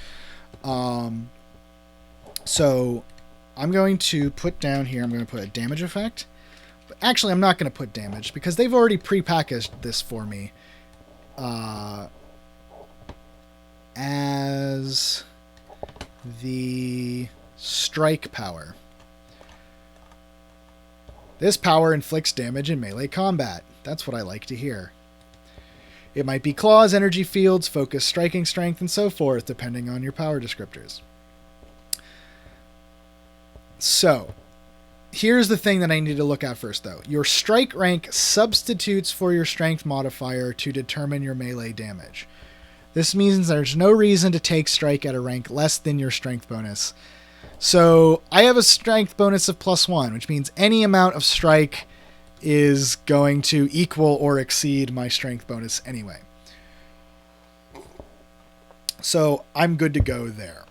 So I'm going to put down here, I'm going to put a damage effect. But actually, I'm not going to put damage because they've already prepackaged this for me as the strike power. This power inflicts damage in melee combat. That's what I like to hear. It might be claws, energy fields, focus, striking strength, and so forth, depending on your power descriptors. So, here's the thing that I need to look at first, though. Your strike rank substitutes for your strength modifier to determine your melee damage. This means there's no reason to take strike at a rank less than your strength bonus. So I have a strength bonus of +1, which means any amount of strike is going to equal or exceed my strength bonus anyway. So I'm good to go there.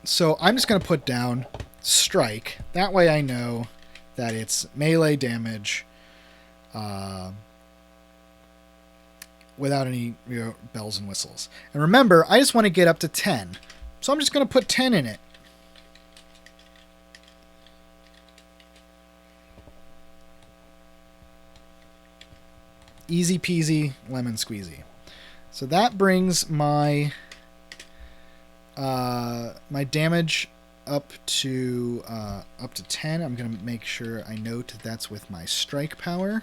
So I'm just going to put down strike. That way I know that it's melee damage without any bells and whistles. And remember, I just want to get up to 10. So I'm just going to put 10 in it. Easy peasy, lemon squeezy. So that brings my my damage up to 10. I'm going to make sure I note that that's with my strike power.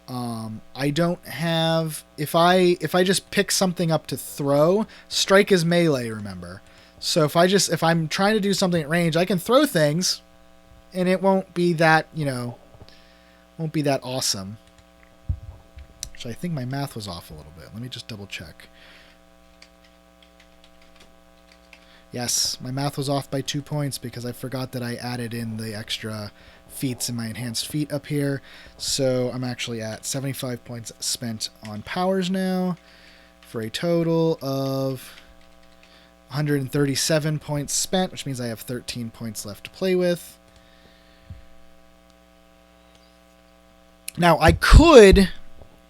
I don't have, if I just pick something up to throw, strike is melee, remember. So if I'm trying to do something at range, I can throw things and it won't be that, won't be that awesome. Actually, I think my math was off a little bit. Let me just double check. Yes, my math was off by 2 points because I forgot that I added in the extra feats in my enhanced feat up here. So I'm actually at 75 points spent on powers now for a total of 137 points spent, which means I have 13 points left to play with. Now I could,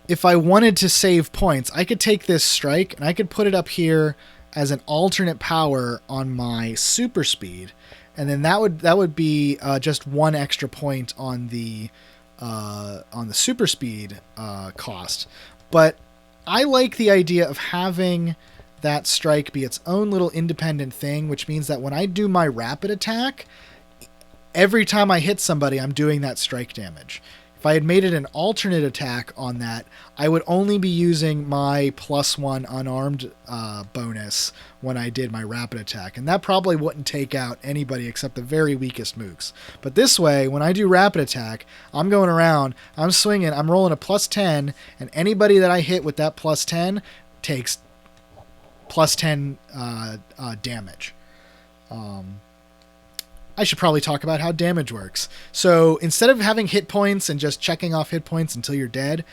if I wanted to save points, I could take this strike and I could put it up here as an alternate power on my super speed, and then that would be just 1 extra point on the on the super speed cost. But I like the idea of having that strike be its own little independent thing, which means that when I do my rapid attack, every time I hit somebody, I'm doing that strike damage. If I had made it an alternate attack on that, I would only be using my +1 unarmed bonus when I did my rapid attack. And that probably wouldn't take out anybody except the very weakest mooks. But this way, when I do rapid attack, I'm going around, I'm swinging, I'm rolling a +10, and anybody that I hit with that +10 takes +10 damage. I should probably talk about how damage works. So instead of having hit points and just checking off hit points until you're dead,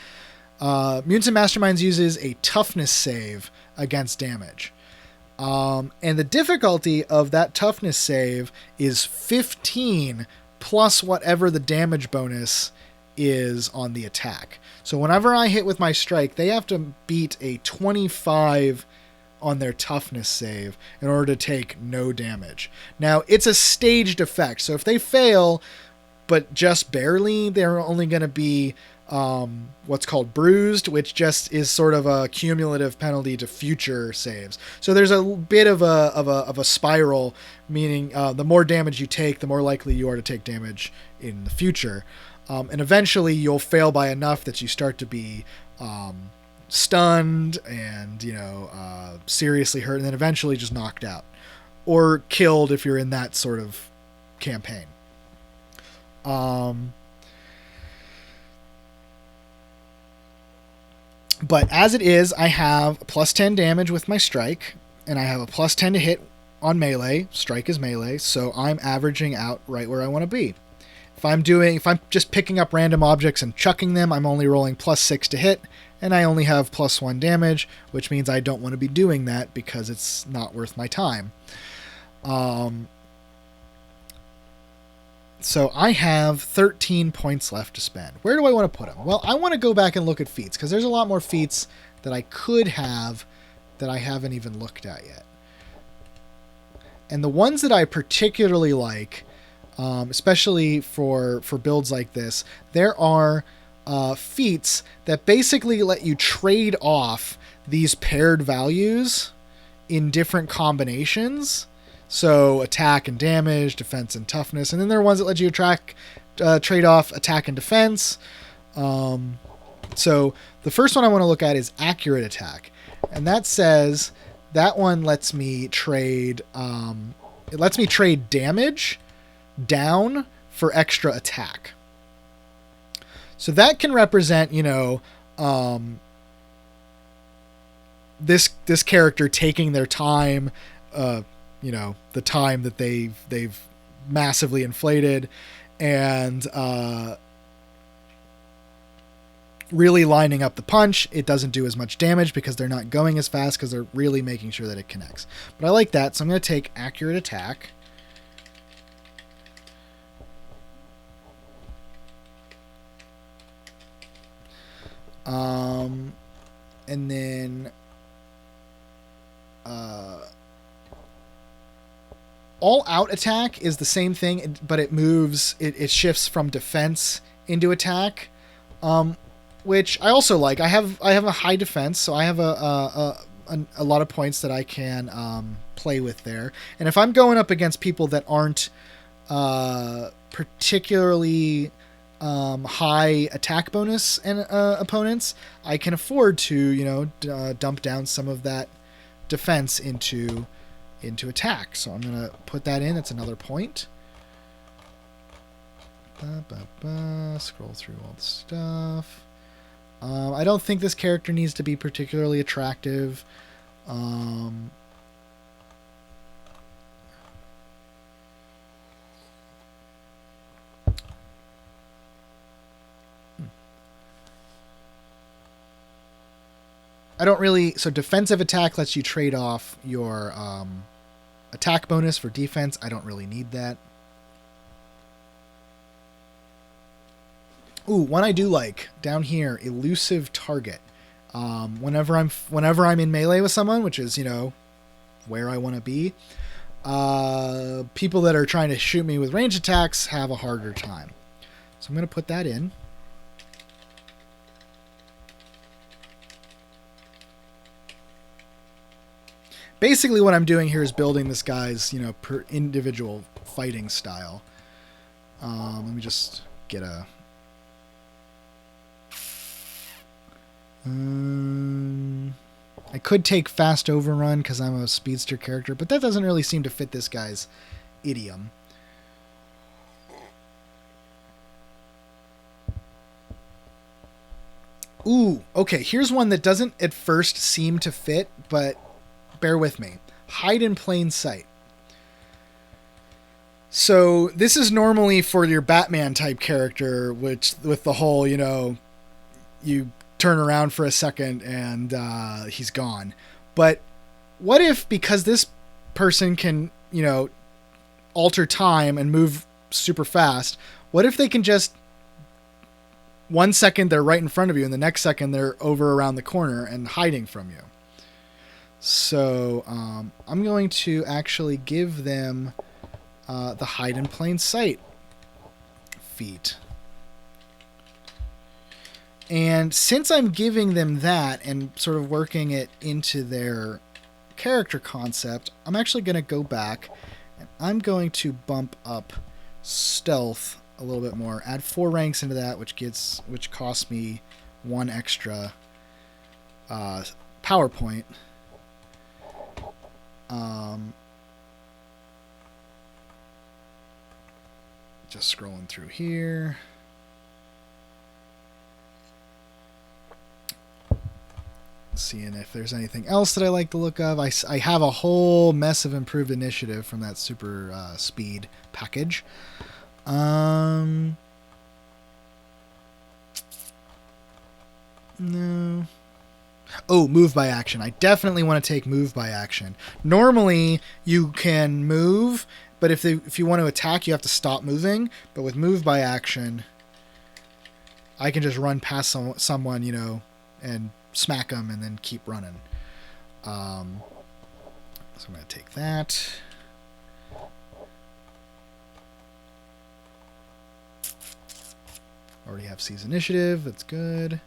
Mutants and Masterminds uses a toughness save against damage. And the difficulty of that toughness save is 15 plus whatever the damage bonus is on the attack. So whenever I hit with my strike, they have to beat a 25 on their toughness save in order to take no damage. Now, it's a staged effect, so if they fail, but just barely, they're only going to be what's called bruised, which just is sort of a cumulative penalty to future saves. So there's a bit of a spiral, meaning the more damage you take, the more likely you are to take damage in the future. And eventually you'll fail by enough that you start to be stunned and, seriously hurt, and then eventually just knocked out or killed if you're in that sort of campaign. But as it is, I have a +10 damage with my strike, and I have a +10 to hit on melee. Strike is melee, so I'm averaging out right where I want to be. If I'm just picking up random objects and chucking them, I'm only rolling +6 to hit, and I only have +1 damage, which means I don't want to be doing that because it's not worth my time. So I have 13 points left to spend. Where do I want to put them? Well, I want to go back and look at feats, because there's a lot more feats that I could have that I haven't even looked at yet. And the ones that I particularly like, especially for builds like this, there are feats that basically let you trade off these paired values in different combinations. So attack and damage, defense and toughness, and then there are ones that let you trade off attack and defense. So the first one I want to look at is accurate attack, and that says that one lets me trade. It lets me trade damage down for extra attack. So that can represent, this character taking their time, the time that they've massively inflated, and really lining up the punch. It doesn't do as much damage because they're not going as fast, because they're really making sure that it connects. But I like that, so I'm going to take accurate attack. And then all out attack is the same thing, but it moves, it shifts from defense into attack, which I also like. I have a high defense, so I have a lot of points that I can play with there. And if I'm going up against people that aren't particularly high attack bonus and opponents, I can afford to dump down some of that defense into attack. So I'm gonna put that in. That's another point. Scroll through all the stuff. I don't think this character needs to be particularly attractive. So defensive attack lets you trade off your attack bonus for defense. I don't really need that. Ooh, one I do like down here, elusive target. Whenever I'm in melee with someone, which is, where I want to be, people that are trying to shoot me with range attacks have a harder time. So I'm going to put that in. basically what I'm doing here is building this guy's, per individual fighting style. Let me just get a... I could take fast overrun because I'm a speedster character, but that doesn't really seem to fit this guy's idiom. Ooh, okay, here's one that doesn't at first seem to fit, but bear with me. Hide in plain sight. So this is normally for your Batman type character, which with the whole, you turn around for a second and he's gone. But what if, because this person can, alter time and move super fast, what if they can just 1 second they're right in front of you and the next second they're over around the corner and hiding from you? So I'm going to actually give them the hide in plain sight feat. And since I'm giving them that and sort of working it into their character concept, I'm actually going to go back and I'm going to bump up stealth a little bit more. Add 4 ranks into that, which costs me 1 extra power point. Just scrolling through here. Seeing if there's anything else that I like the look of. I have a whole mess of improved initiative from that super speed package. No. Oh, move by action. I definitely want to take move by action. Normally, you can move, but if you want to attack, you have to stop moving. But with move by action, I can just run past someone, and smack them and then keep running. So I'm going to take that. Already have seize initiative. That's good.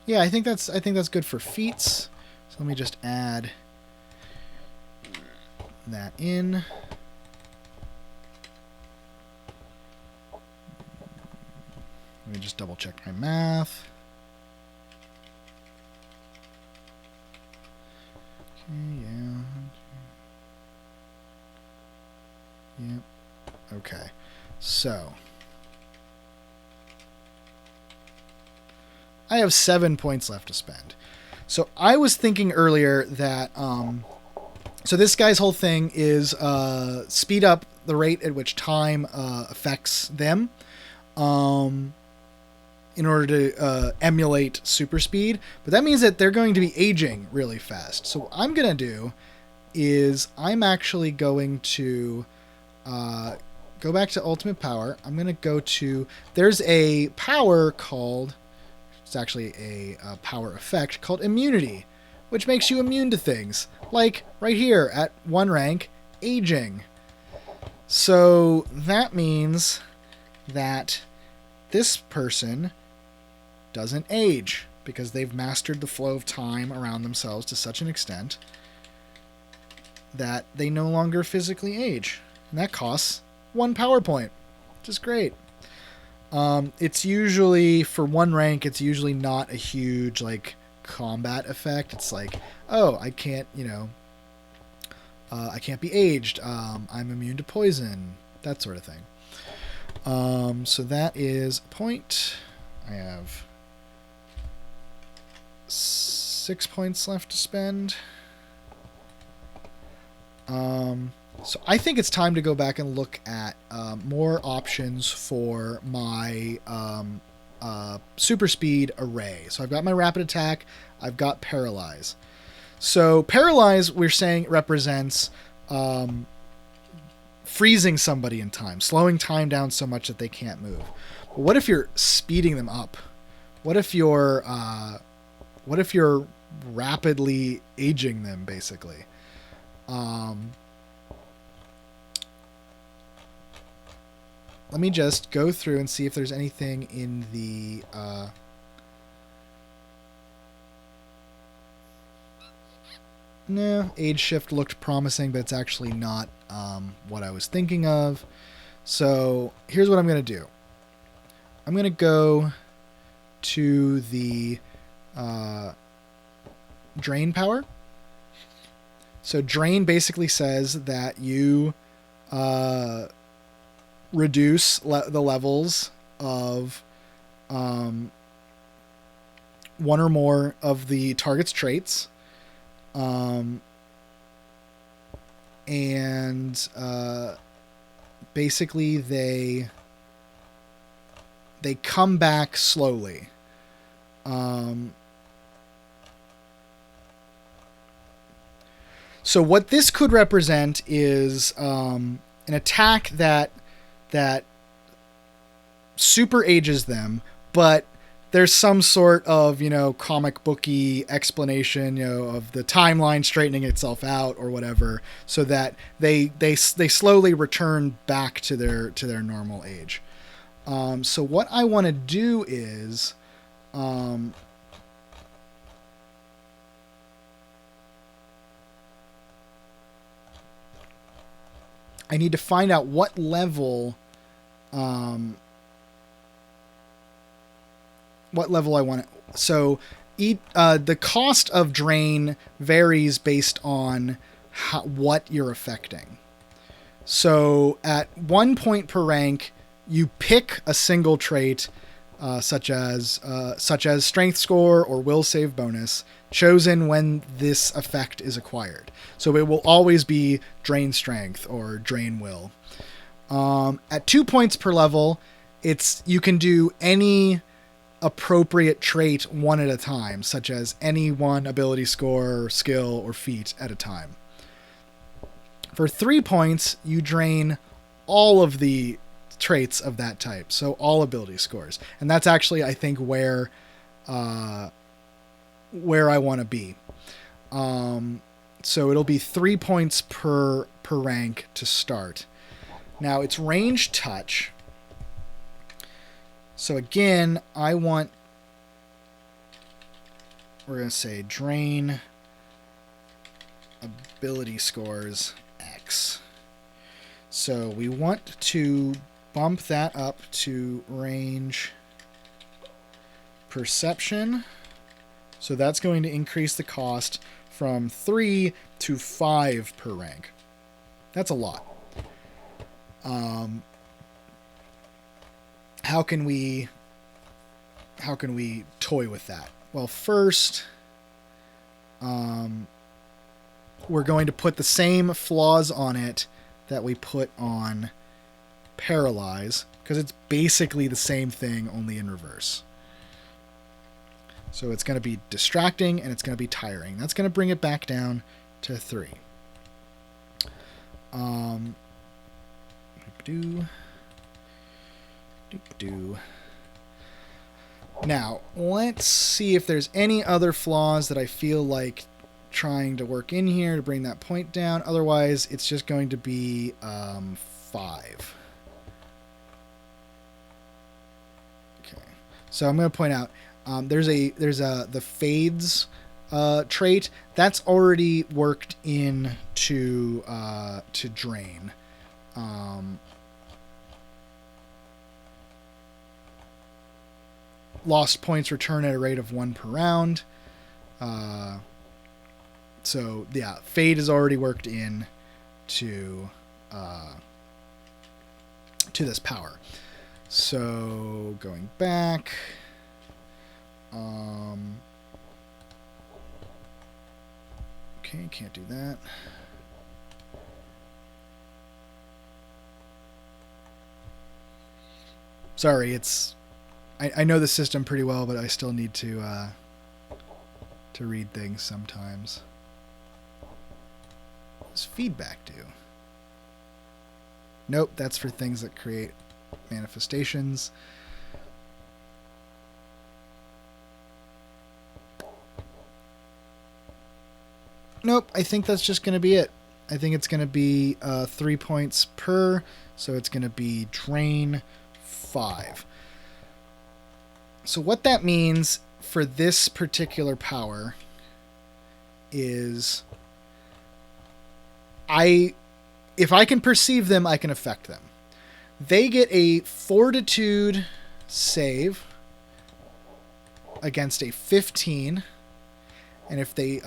Yeah, I think that's good for feats. So let me just add that in. Let me just double check my math. Okay, yeah. Yep. Okay. So I have 7 points left to spend. So I was thinking earlier that so this guy's whole thing is speed up the rate at which time affects them. In order to emulate super speed. But that means that they're going to be aging really fast. So what I'm going to do is I'm actually going to go back to ultimate power. I'm going to go to... There's a power called... It's actually a power effect called immunity, which makes you immune to things. Like right here at 1 rank, aging. So that means that this person doesn't age because they've mastered the flow of time around themselves to such an extent that they no longer physically age. And that costs 1 power point, which is great. It's usually, for 1 rank, it's usually not a huge, combat effect. It's like, oh, I can't, I can't be aged. I'm immune to poison, that sort of thing. So that is a point. I have 6 points left to spend. So I think it's time to go back and look at more options for my super speed array. So I've got my rapid attack. I've got paralyze. So paralyze, we're saying, represents freezing somebody in time, slowing time down so much that they can't move. But what if you're speeding them up? What if you're rapidly aging them, basically? let me just go through and see if there's anything in the no, age shift looked promising, but it's actually not what I was thinking of. So here's what I'm going to do. I'm going to go to the drain power. So drain basically says that you reduce the levels of one or more of the target's traits. Basically they come back slowly. So what this could represent is an attack that super ages them, but there's some sort of, comic booky explanation, of the timeline straightening itself out or whatever, so that they slowly return back to their normal age. So what I want to do is, I need to find out what level I want it. So the cost of drain varies based on what you're affecting. So at 1 point per rank, you pick a single trait, such as strength score or will save bonus, chosen when this effect is acquired. So it will always be drain strength or drain will. At 2 points per level, you can do any appropriate trait one at a time, such as any one ability score, or skill, or feat at a time. For 3 points, you drain all of the traits of that type, so all ability scores, and that's actually, I think, where I want to be. So it'll be 3 points per rank to start. Now it's range touch. So again, we're going to say drain ability scores X. So we want to bump that up to range perception. So that's going to increase the cost from 3 to 5 per rank. That's a lot. How can we toy with that? Well, first, we're going to put the same flaws on it that we put on Paralyze, because it's basically the same thing, only in reverse. So it's going to be distracting and it's going to be tiring. That's going to bring it back down to 3. Now, let's see if there's any other flaws that I feel like trying to work in here to bring that point down. Otherwise, it's just going to be 5. Okay. So I'm going to point out there's the fades trait that's already worked in to drain. Lost points return at a rate of 1 per round. So yeah, fade is already worked in to this power. So going back, okay, can't do that. Sorry, I know the system pretty well, but I still need to read things sometimes. What does feedback do? Nope, that's for things that create manifestations. Nope, I think that's just going to be it. I think it's going to be 3 points per, so it's going to be drain 5. So what that means for this particular power is if I can perceive them, I can affect them. They get a fortitude save against a 15, and if they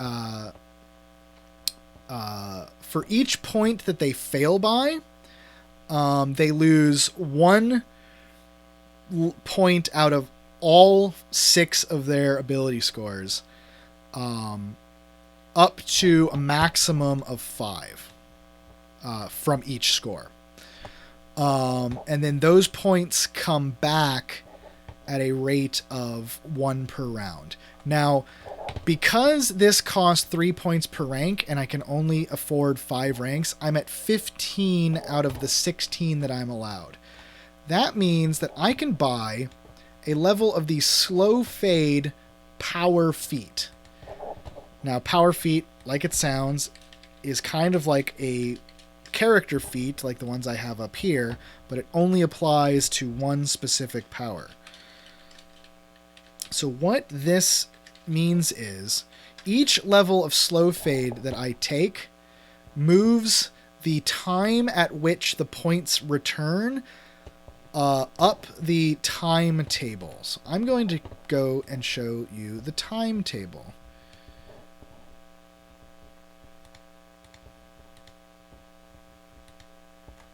for each point that they fail by, they lose 1 point out of all 6 of their ability scores, up to a maximum of 5 from each score. And then those points come back at a rate of 1 per round. Now, because this costs 3 points per rank and I can only afford 5 ranks, I'm at 15 out of the 16 that I'm allowed. That means that I can buy a level of the slow fade power feat. Now, power feat, like it sounds, is kind of like a character feat, like the ones I have up here, but it only applies to one specific power. So what this means is each level of slow fade that I take moves the time at which the points return up the timetable. So I'm going to go and show you the timetable.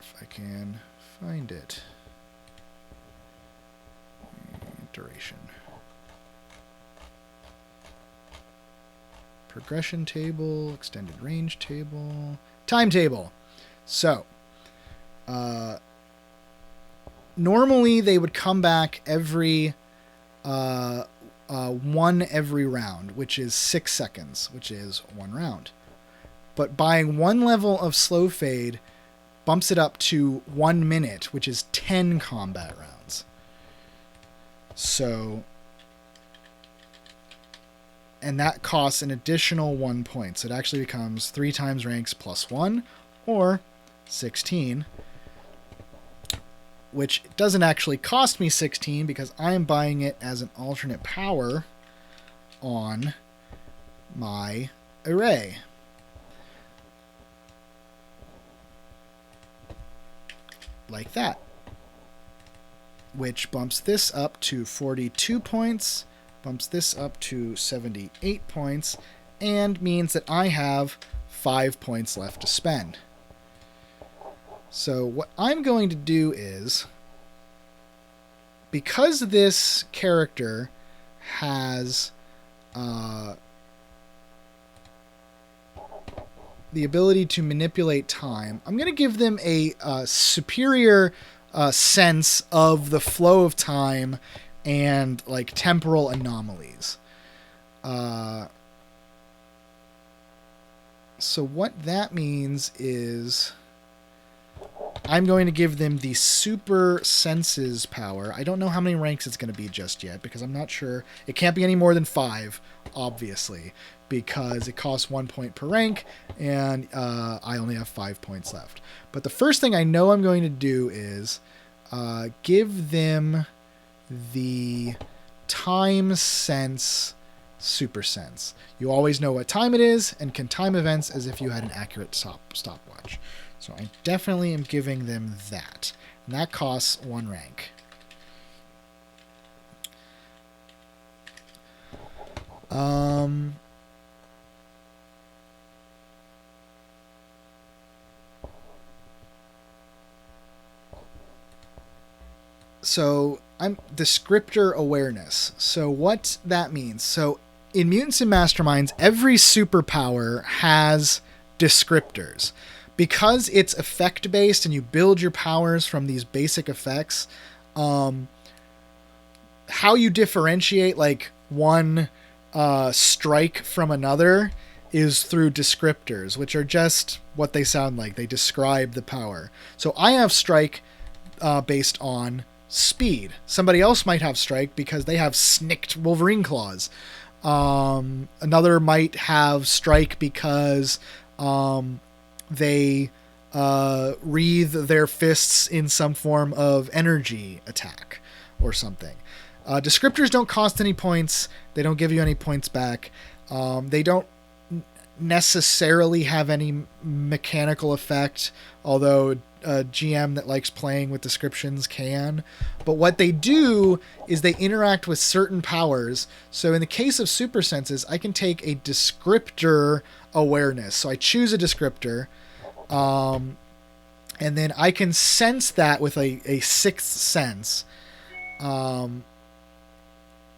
If I can find it. Duration. Progression table, extended range table, timetable. So, normally they would come back every 1 every round, which is 6 seconds, which is 1 round. But buying 1 level of slow fade bumps it up to 1 minute, which is 10 combat rounds. So, and that costs an additional 1 point. So it actually becomes 3 times ranks plus 1, or 16, which doesn't actually cost me 16 because I am buying it as an alternate power on my array. Like that. Which bumps this up to 42 points, bumps this up to 78 points, and means that I have 5 points left to spend. So what I'm going to do is, because this character has the ability to manipulate time, I'm going to give them a superior sense of the flow of time and like temporal anomalies. So what that means is I'm going to give them the super senses power. I don't know how many ranks it's going to be just yet because I'm not sure. It can't be any more than 5, obviously, because it costs 1 point per rank and I only have 5 points left. But the first thing I know I'm going to do is give them the time sense super sense. You always know what time it is and can time events as if you had an accurate stopwatch. So I definitely am giving them that. And that costs 1 rank. So I'm descriptor awareness. So what that means. So in Mutants and Masterminds, every superpower has descriptors. Because it's effect based and you build your powers from these basic effects, how you differentiate like one strike from another is through descriptors, which are just what they sound like. They describe the power. So I have strike based on speed. Somebody else might have strike because they have snicked Wolverine claws. Another might have strike because they wreathe their fists in some form of energy attack or something. Descriptors don't cost any points. They don't give you any points back. They don't necessarily have any mechanical effect, although a GM that likes playing with descriptions can. But what they do is they interact with certain powers. So in the case of super senses, I can take a descriptor awareness. So I choose a descriptor, and then I can sense that with a sixth sense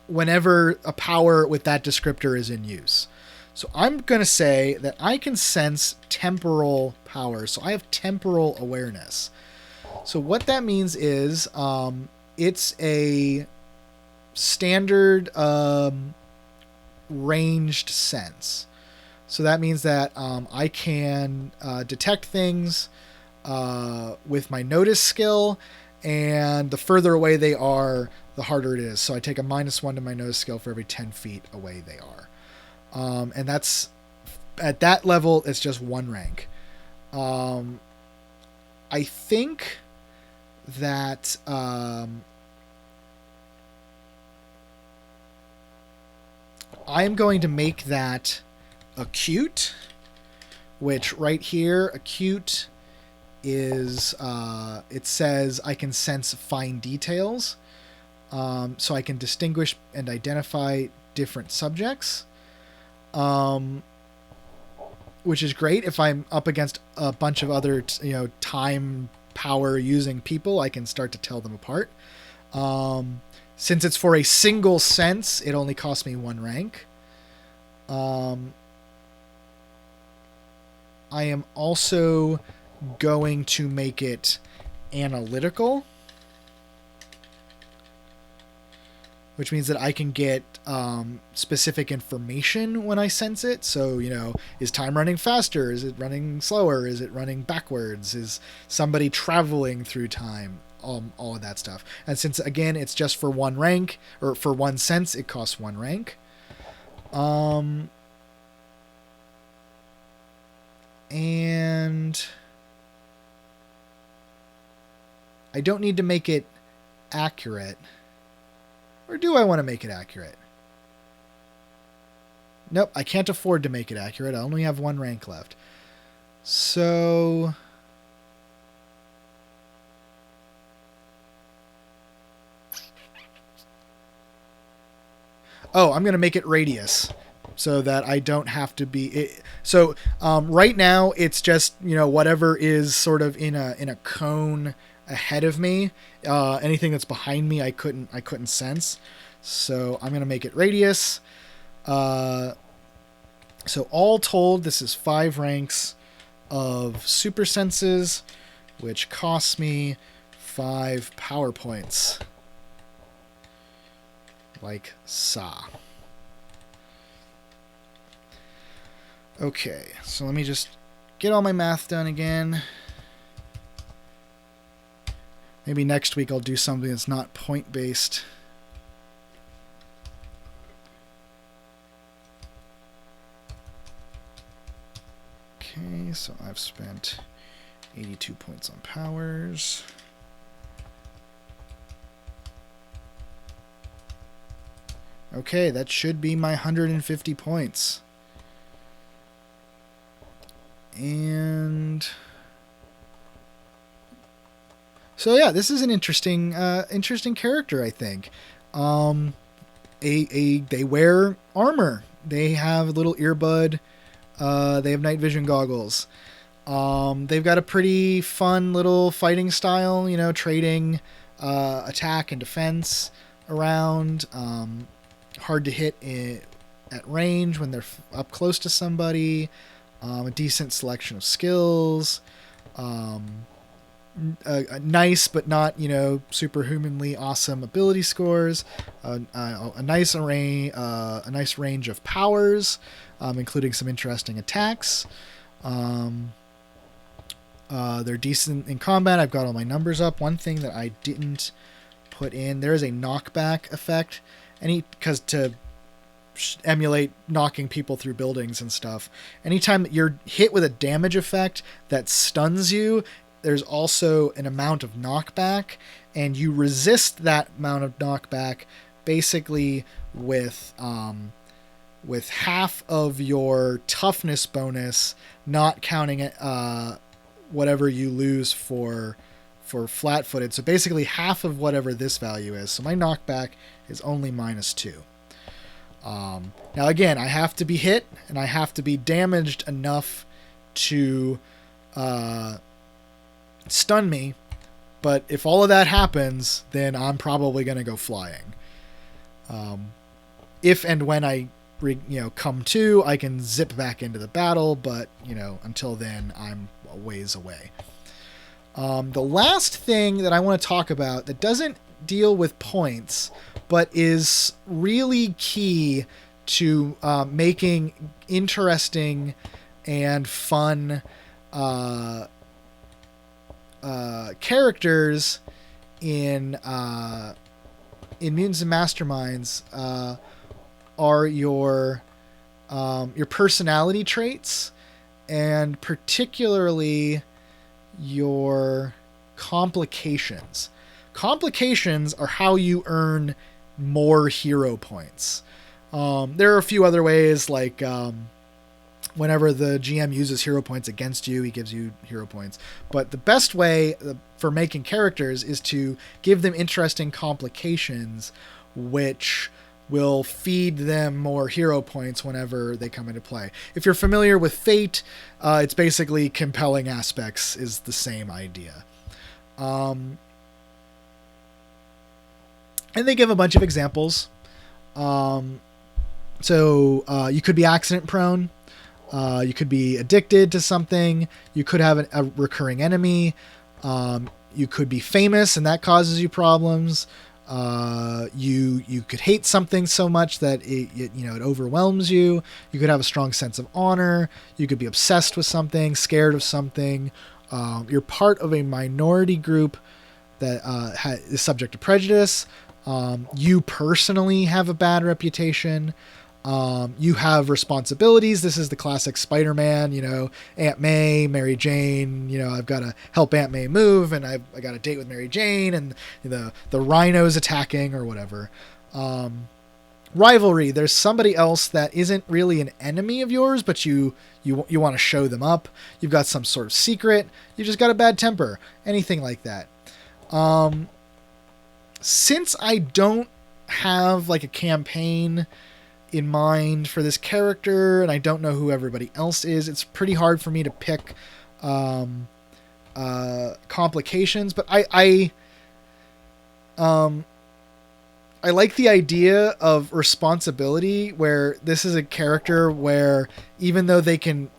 whenever a power with that descriptor is in use. So I'm going to say that I can sense temporal power. So I have temporal awareness. So what that means is it's a standard ranged sense. So that means that I can detect things with my notice skill, and the further away they are, the harder it is. So I take a -1 to my notice skill for every 10 feet away they are. And that's, at that level, it's just 1 rank. I think that I am going to make that acute, which right here, acute is, it says I can sense fine details. So I can distinguish and identify different subjects. Which is great. If I'm up against a bunch of other, time power using people, I can start to tell them apart. Since it's for a single sense, it only costs me 1 rank. I am also going to make it analytical, which means that I can get specific information when I sense it. So, is time running faster? Is it running slower? Is it running backwards? Is somebody traveling through time? All of that stuff. And since, again, it's just for 1 rank, or for 1 sense, it costs 1 rank. And I don't need to make it accurate. Or do I want to make it accurate? Nope, I can't afford to make it accurate. I only have 1 rank left. So I'm going to make it radius so that I don't have to be... So right now, it's just, whatever is sort of in a cone ahead of me. Anything that's behind me, I couldn't sense. So I'm going to make it radius. So all told, this is 5 ranks of super senses, which costs me 5 power points. Like so. Okay, so let me just get all my math done again. Maybe next week I'll do something that's not point-based. Okay, so I've spent 82 points on powers. Okay, that should be my 150 points. And so yeah, this is an interesting character, I think. They wear armor. They have a little earbud. They have night vision goggles. They've got a pretty fun little fighting style, trading attack and defense around. Hard to hit at range when they're up close to somebody. A decent selection of skills. A nice but not superhumanly awesome ability scores. A nice array, a nice range of powers, including some interesting attacks. They're decent in combat. I've got all my numbers up. One thing that I didn't put in, there is a knockback effect. Because to emulate knocking people through buildings and stuff. Anytime that you're hit with a damage effect that stuns you, there's also an amount of knockback, and you resist that amount of knockback basically with half of your toughness bonus, not counting it whatever you lose for flat-footed. So basically half of whatever this value is. So my knockback is only -2. Now again, I have to be hit and I have to be damaged enough to stun me. But if all of that happens, then I'm probably going to go flying. If and when I come to, I can zip back into the battle, but until then I'm a ways away. The last thing that I want to talk about that doesn't deal with points, but is really key to making interesting and fun characters in Mutants and Masterminds are your personality traits, and particularly your complications. Complications are how you earn more hero points. There are a few other ways, like whenever the GM uses hero points against you, he gives you hero points. But the best way for making characters is to give them interesting complications, which will feed them more hero points whenever they come into play. If you're familiar with Fate, it's basically compelling aspects is the same idea. And they give a bunch of examples. So you could be accident prone. You could be addicted to something. You could have a recurring enemy. You could be famous and that causes you problems. You could hate something so much that it overwhelms you. You could have a strong sense of honor. You could be obsessed with something, scared of something. You're part of a minority group that is subject to prejudice. You personally have a bad reputation. You have responsibilities. This is the classic Spider-Man, Aunt May, Mary Jane, I've got to help Aunt May move, and I got a date with Mary Jane, and the rhino's attacking or whatever. Rivalry. There's somebody else that isn't really an enemy of yours, but you want to show them up. You've got some sort of secret. You just got a bad temper. Anything like that. Since I don't have like a campaign in mind for this character, and I don't know who everybody else is, it's pretty hard for me to pick complications, but I like the idea of responsibility, where this is a character where even though they can,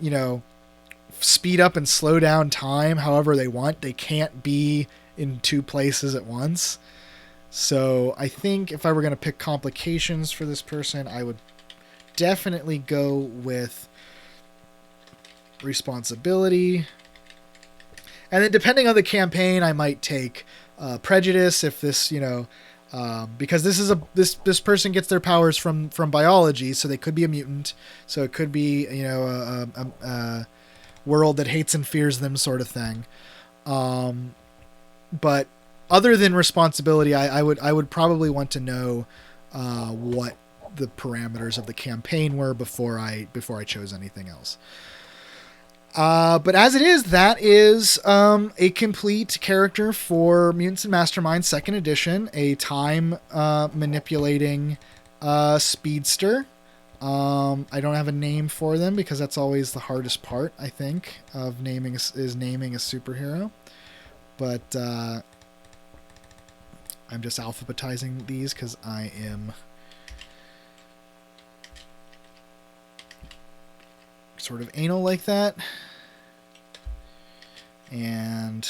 speed up and slow down time however they want, they can't be in two places at once. So I think if I were going to pick complications for this person, I would definitely go with responsibility. And then depending on the campaign, I might take prejudice if this, because this person gets their powers from biology, so they could be a mutant. So it could be, a world that hates and fears them sort of thing. But other than responsibility, I would probably want to know what the parameters of the campaign were before I chose anything else. But as it is, that is a complete character for Mutants and Masterminds 2nd edition, a time manipulating speedster. I don't have a name for them because that's always the hardest part, I think, of naming a superhero. But I'm just alphabetizing these because I am sort of anal like that. And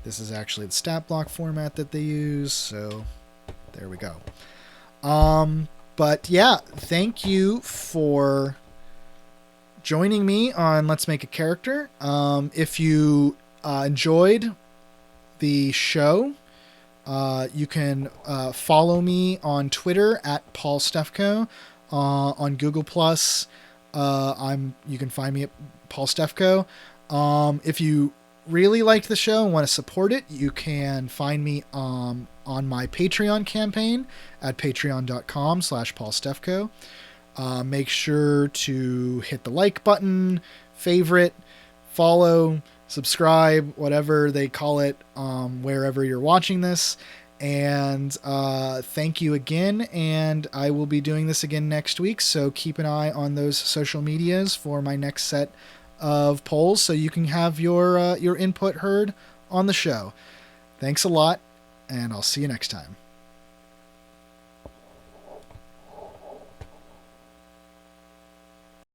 this is actually the stat block format that they use, so there we go. But yeah, thank you for joining me on Let's Make a Character. If you enjoyed the show, you can follow me on Twitter at Paul Stefko. on Google Plus. You can find me at Paul Stefko. If you really liked the show and want to support it, you can find me on my Patreon campaign at patreon.com/Paul Stefko. Make sure to hit the like button, favorite, follow, subscribe, whatever they call it, wherever you're watching this. And thank you again. And I will be doing this again next week. So keep an eye on those social medias for my next set of polls so you can have your input heard on the show. Thanks a lot, and I'll see you next time.